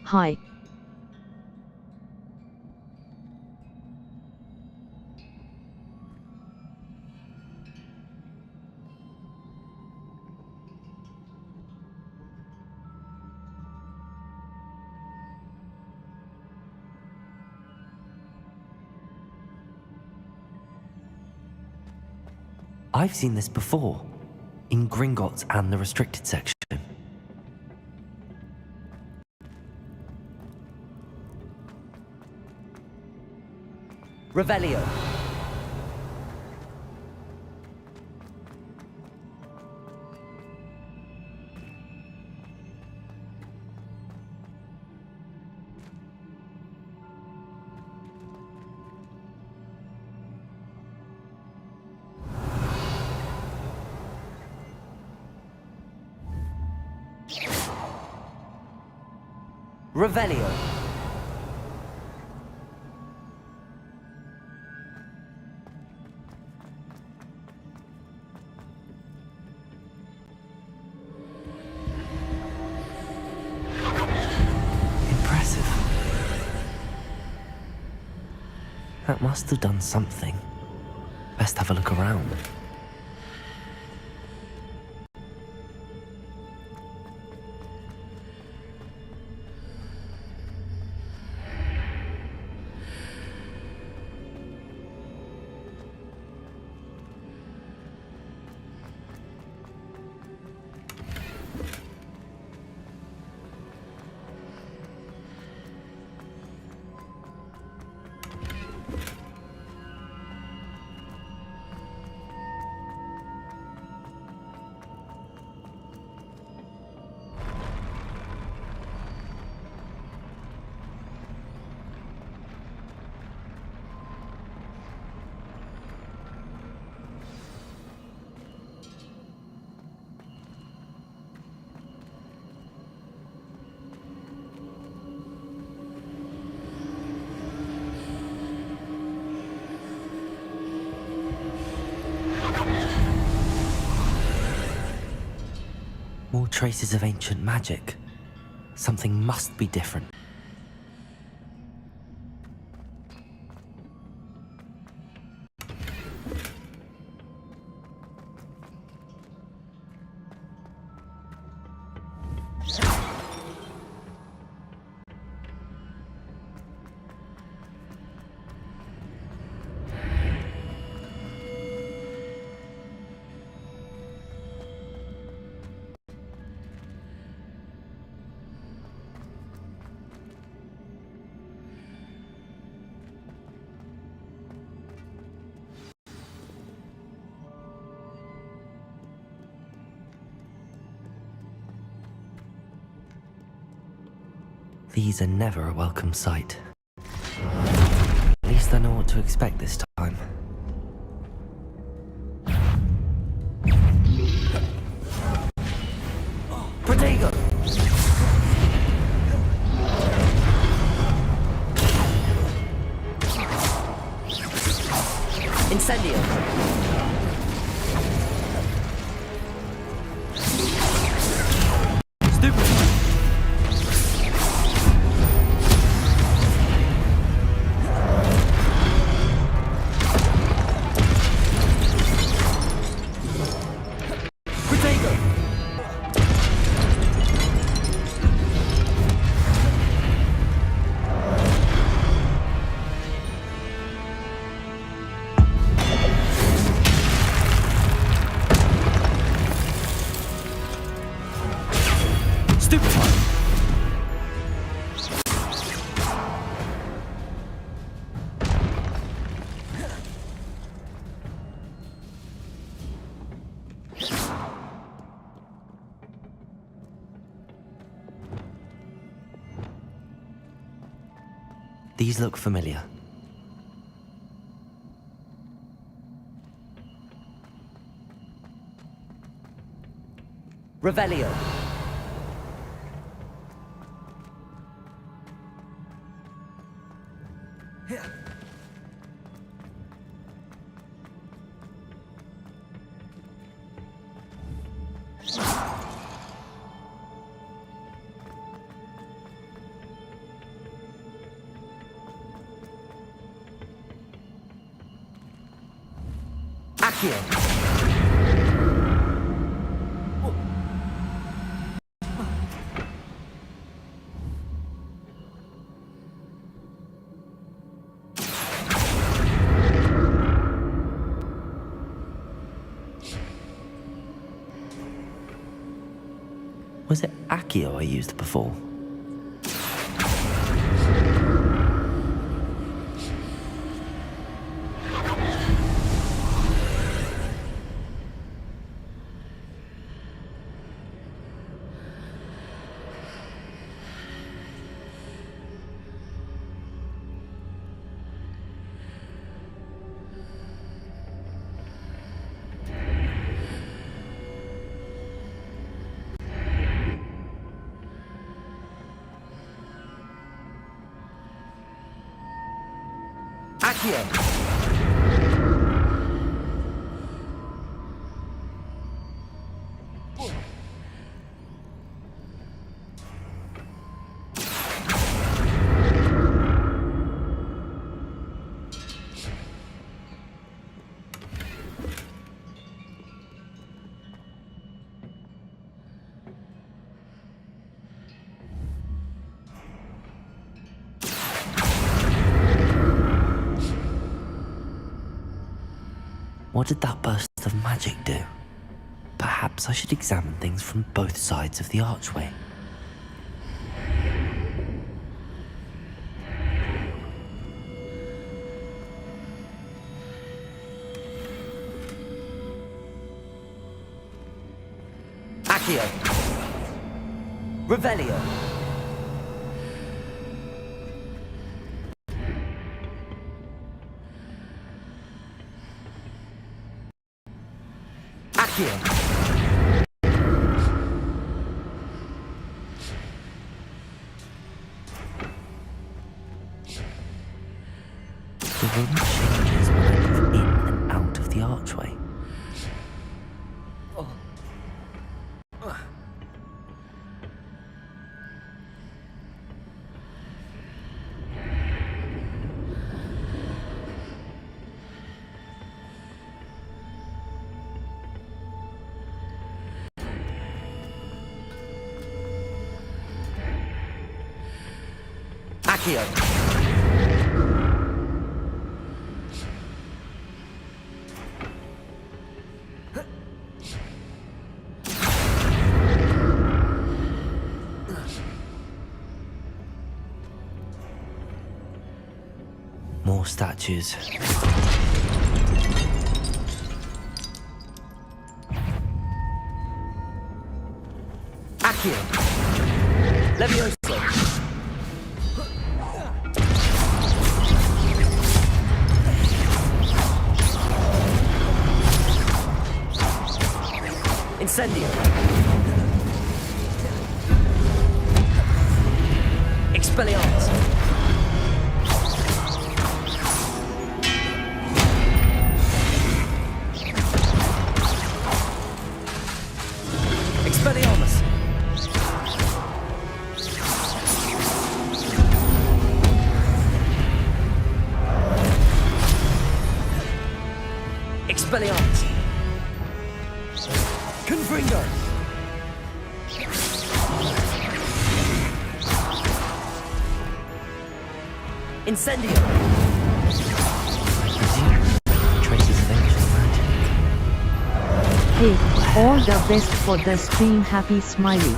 [SPEAKER 10] Hi.
[SPEAKER 1] I've seen this before, in Gringotts and the restricted section. Revelio. Revelio. Impressive. That must have done something. Best have a look around. More traces of ancient magic. Something must be different. These are never a welcome sight. At least I know what to expect this time. Protego! Incendio! These look familiar. Revelio. Accio! Was it Accio I used before? Accio! What did that burst of magic do? Perhaps I should examine things from both sides of the archway. Accio! Revelio! Accio! The room changes when I move in and out of the archway. Accio! More statues. Accio! Levioso! Incendio! Expelliarmus! Expelliarmus! Expelliarmus! Confringo! Incendio! Traces of ancient magic.
[SPEAKER 10] Hey, all the best for the stream. Happy Smiley.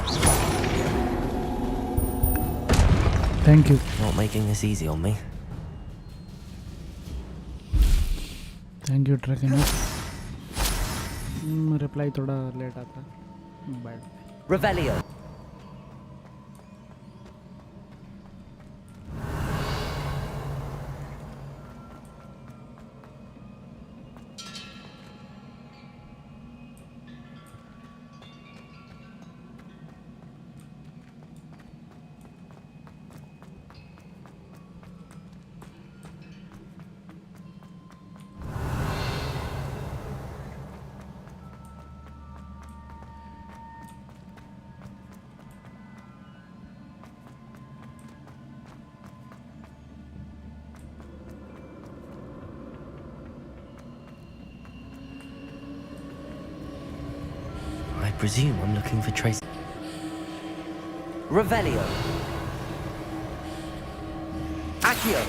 [SPEAKER 13] Thank you.
[SPEAKER 1] Not making this easy on me.
[SPEAKER 13] Thank you, Dragon. Reply थोड़ा late आता है bye
[SPEAKER 1] Revelio. presume I'm looking for trace. Revelio. Accio.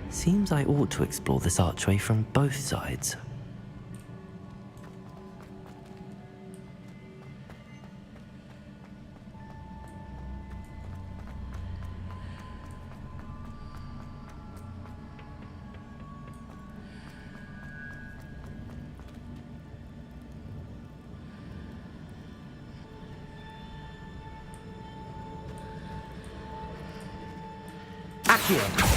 [SPEAKER 1] Seems I ought to explore this archway from both sides. Accio.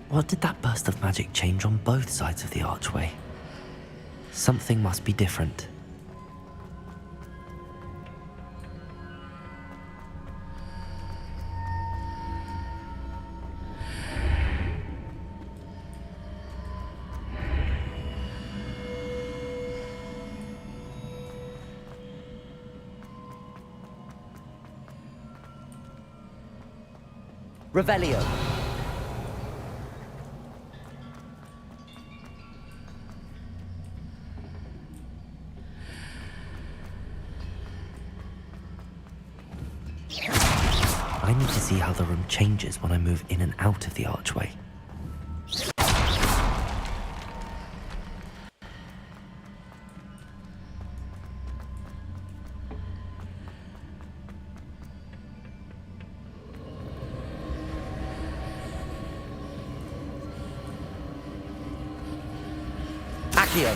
[SPEAKER 1] What did that burst of magic change on both sides of the archway? Something must be different. Revelio. I need to see how the room changes when I move in and out of the archway. Accio.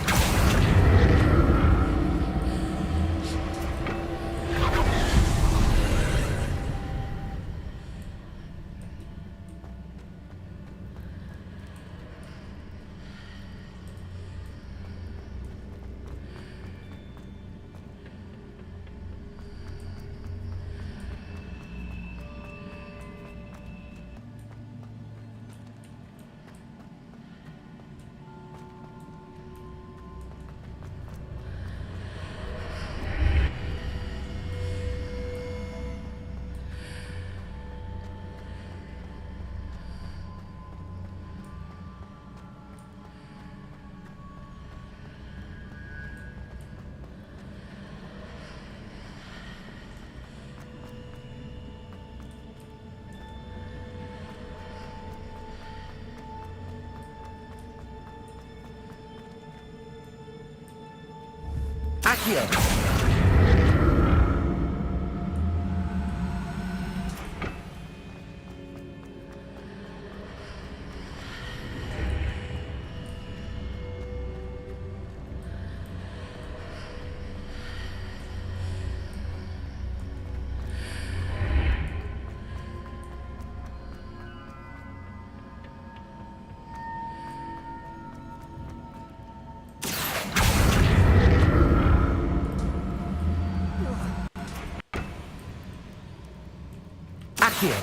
[SPEAKER 1] Accio.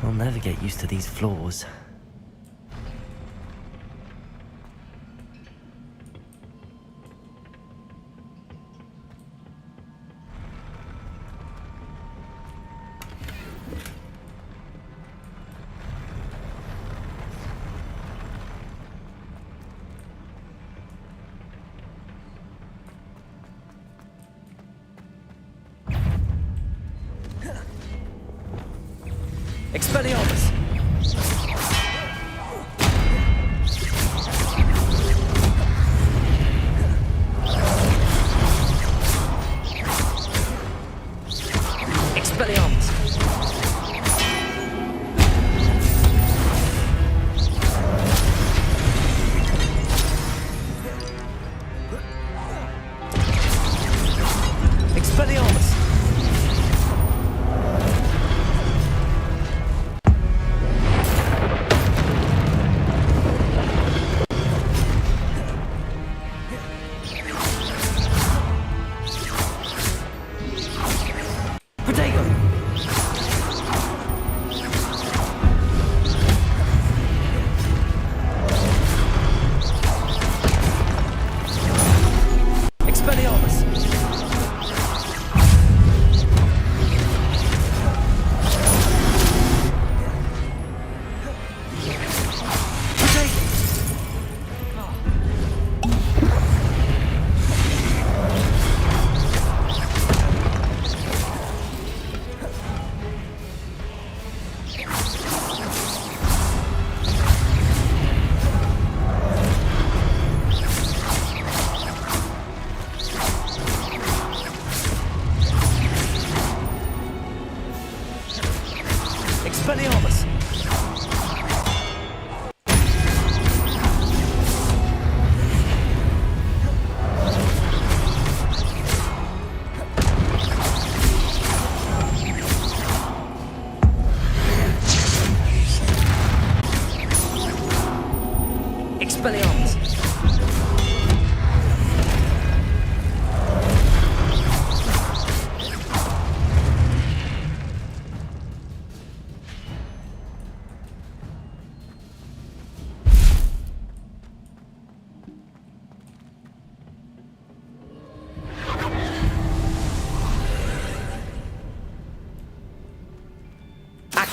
[SPEAKER 1] I'll never get used to these floors. Expelliarmus! Expelliarmus!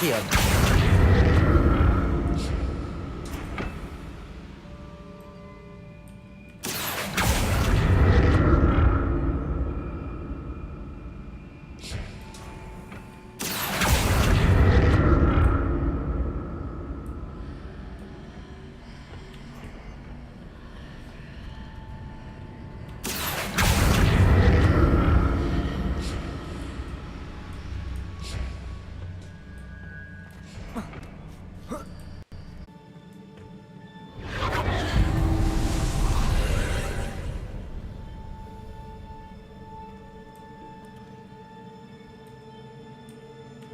[SPEAKER 1] Accio.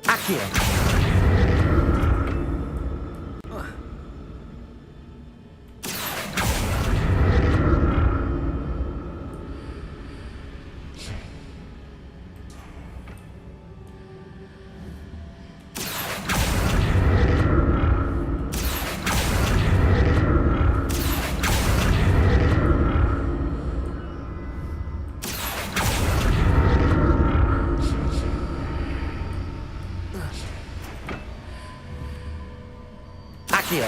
[SPEAKER 1] Accio. Accio.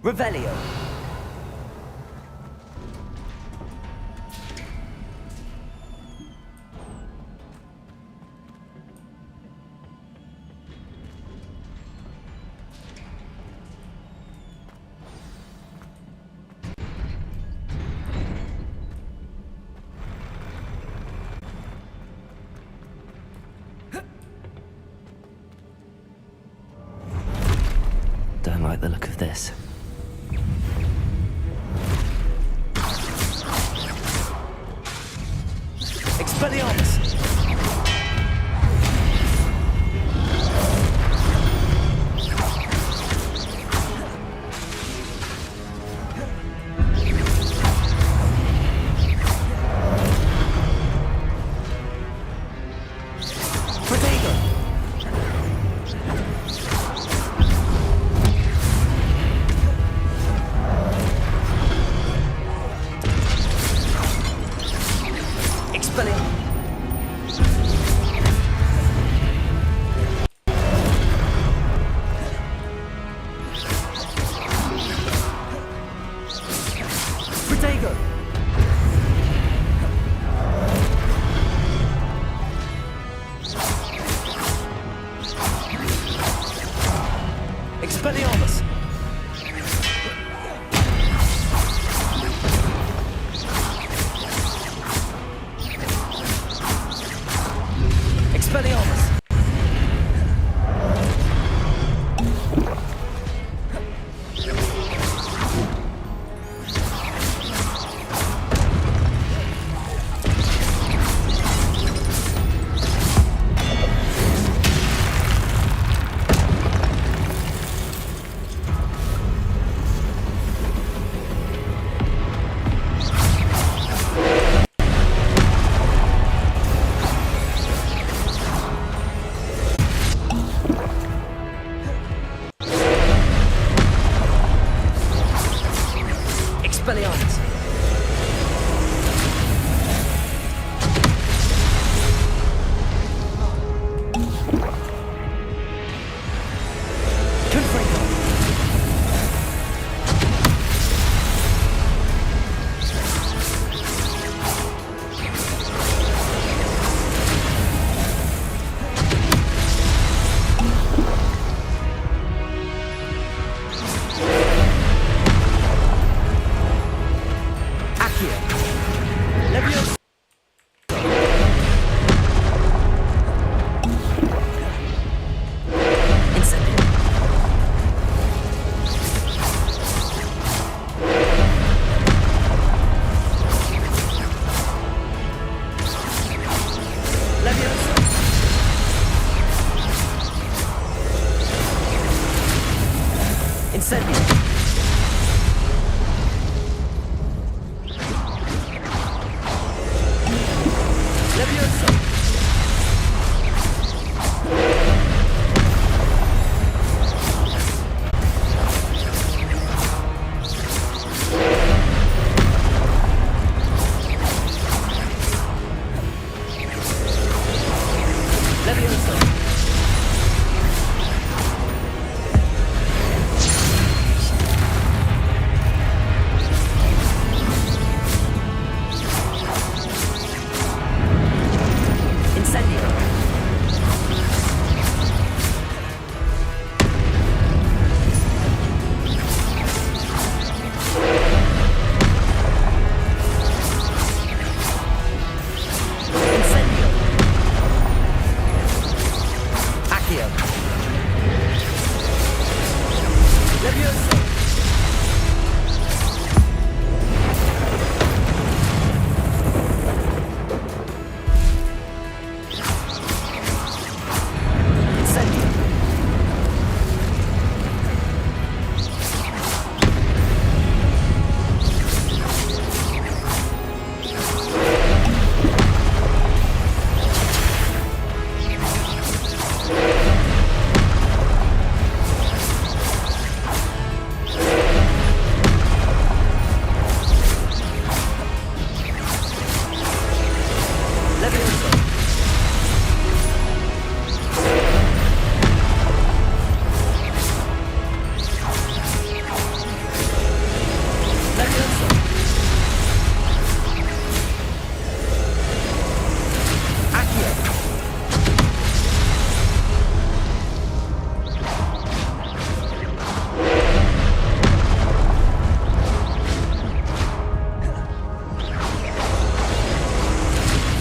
[SPEAKER 1] Revelio. Don't like the look of this. Expelliarmus! Expelliarmus!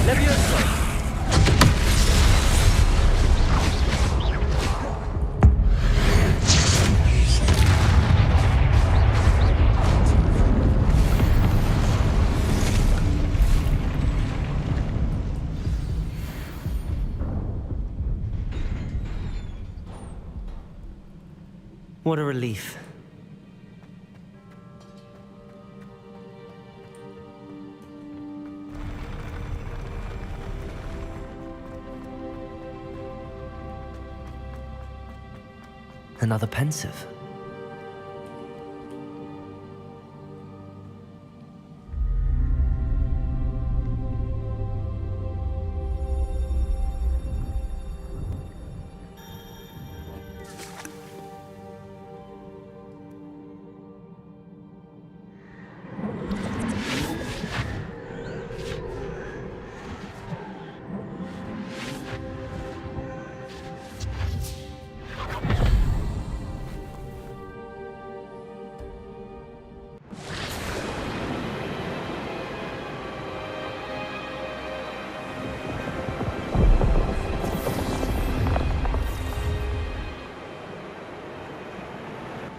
[SPEAKER 1] Levioso! What a relief. Another pensive.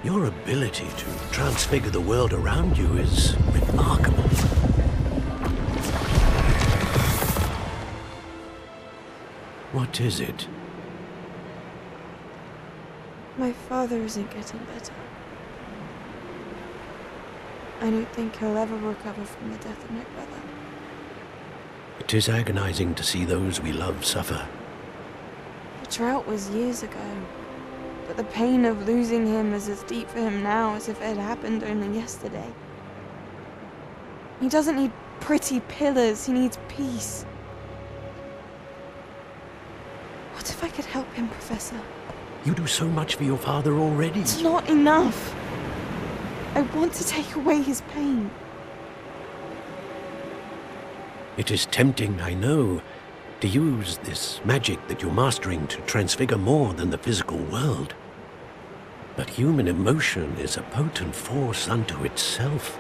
[SPEAKER 9] Your ability to transfigure the world around you is remarkable. What is it?
[SPEAKER 4] My father isn't getting better. I don't think he'll ever recover from the death of my brother.
[SPEAKER 9] It is agonizing to see those we love suffer.
[SPEAKER 4] The drought was years ago, but the pain of losing him is as deep for him now as if it had happened only yesterday. He doesn't need pretty pillars, he needs peace. What if I could help him, Professor?
[SPEAKER 9] You do so much for your father already.
[SPEAKER 4] It's not enough. I want to take away his pain.
[SPEAKER 9] It is tempting, I know, to use this magic that you're mastering to transfigure more than the physical world. But human emotion is a potent force unto itself.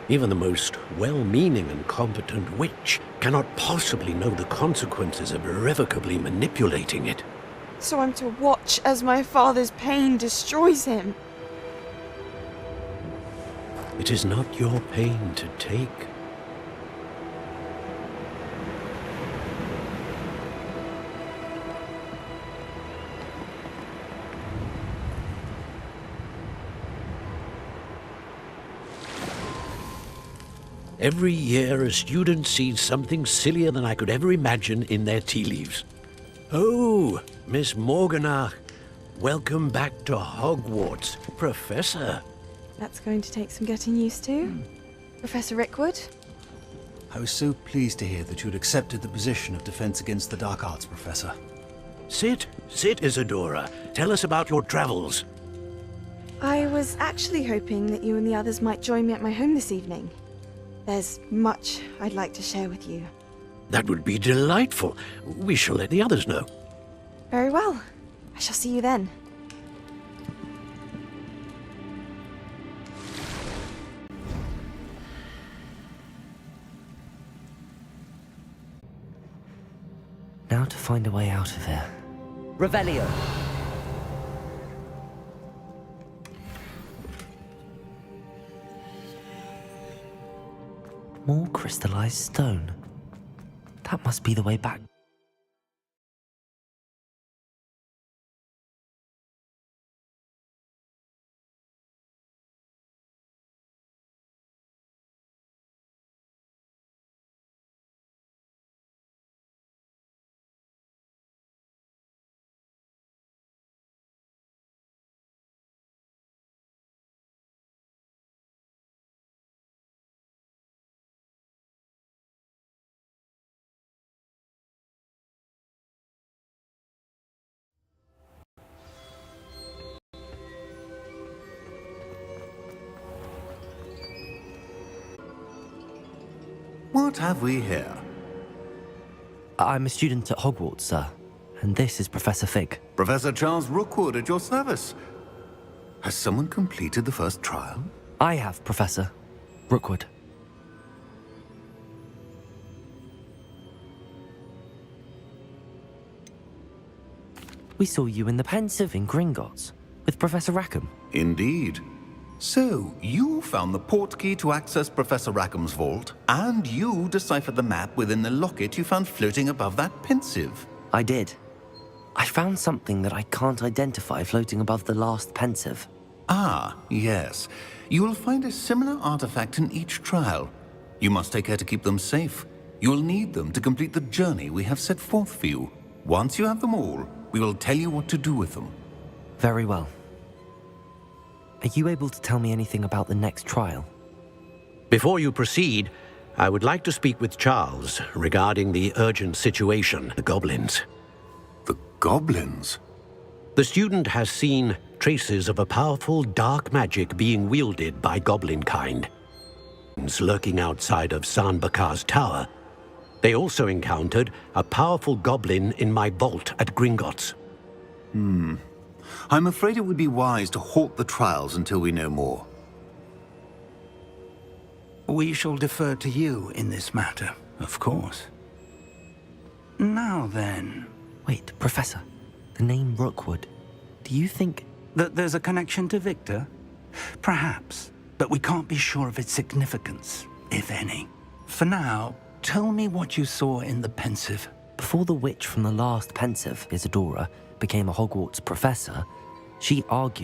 [SPEAKER 9] Even the most well-meaning and competent witch cannot possibly know the consequences of irrevocably manipulating it.
[SPEAKER 4] So I'm to watch as my father's pain destroys him.
[SPEAKER 9] It is not your pain to take. Every year, a student sees something sillier than I could ever imagine in their tea leaves. Oh, Miss Morganach, welcome back to Hogwarts, Professor.
[SPEAKER 4] That's going to take some getting used to. Professor Rickwood?
[SPEAKER 14] I was so pleased to hear that you had accepted the position of Defense Against the Dark Arts, Professor.
[SPEAKER 9] Sit, Isadora. Tell us about your travels.
[SPEAKER 4] I was actually hoping that you and the others might join me at my home this evening. There's much I'd like to share with you.
[SPEAKER 9] That would be delightful. We shall let the others know.
[SPEAKER 4] Very well. I shall see you then.
[SPEAKER 1] Now to find a way out of here. Revelio! More crystallized stone. That must be the way back.
[SPEAKER 15] What have we here?
[SPEAKER 1] I'm a student at Hogwarts, sir. And this is Professor Fig.
[SPEAKER 15] Professor Charles Rookwood at your service. Has someone completed the first trial?
[SPEAKER 1] I have, Professor Rookwood. We saw you in the Pensive in Gringotts with Professor Rackham.
[SPEAKER 15] Indeed. So, you found the port key to access Professor Rackham's vault, and you deciphered the map within the locket you found floating above that Pensive.
[SPEAKER 1] I did. I found something that I can't identify floating above the last Pensive.
[SPEAKER 15] Ah, yes. You will find a similar artifact in each trial. You must take care to keep them safe. You will need them to complete the journey we have set forth for you. Once you have them all, we will tell you what to do with them.
[SPEAKER 1] Very well. Are you able to tell me anything about the next trial?
[SPEAKER 9] Before you proceed, I would like to speak with Charles regarding the urgent situation, the goblins.
[SPEAKER 15] The goblins?
[SPEAKER 9] The student has seen traces of a powerful dark magic being wielded by goblin kind. Lurking outside of Sanbakar's tower. They also encountered a powerful goblin in my vault at Gringotts.
[SPEAKER 15] I'm afraid it would be wise to halt the trials until we know more.
[SPEAKER 7] We shall defer to you in this matter, of course. Now then...
[SPEAKER 1] Wait, Professor. The name Rookwood. Do you think...
[SPEAKER 7] that there's a connection to Victor? Perhaps, but we can't be sure of its significance, if any. For now, tell me what you saw in the Pensive.
[SPEAKER 1] Before the witch from the last Pensive, Isadora, became a Hogwarts professor, she argued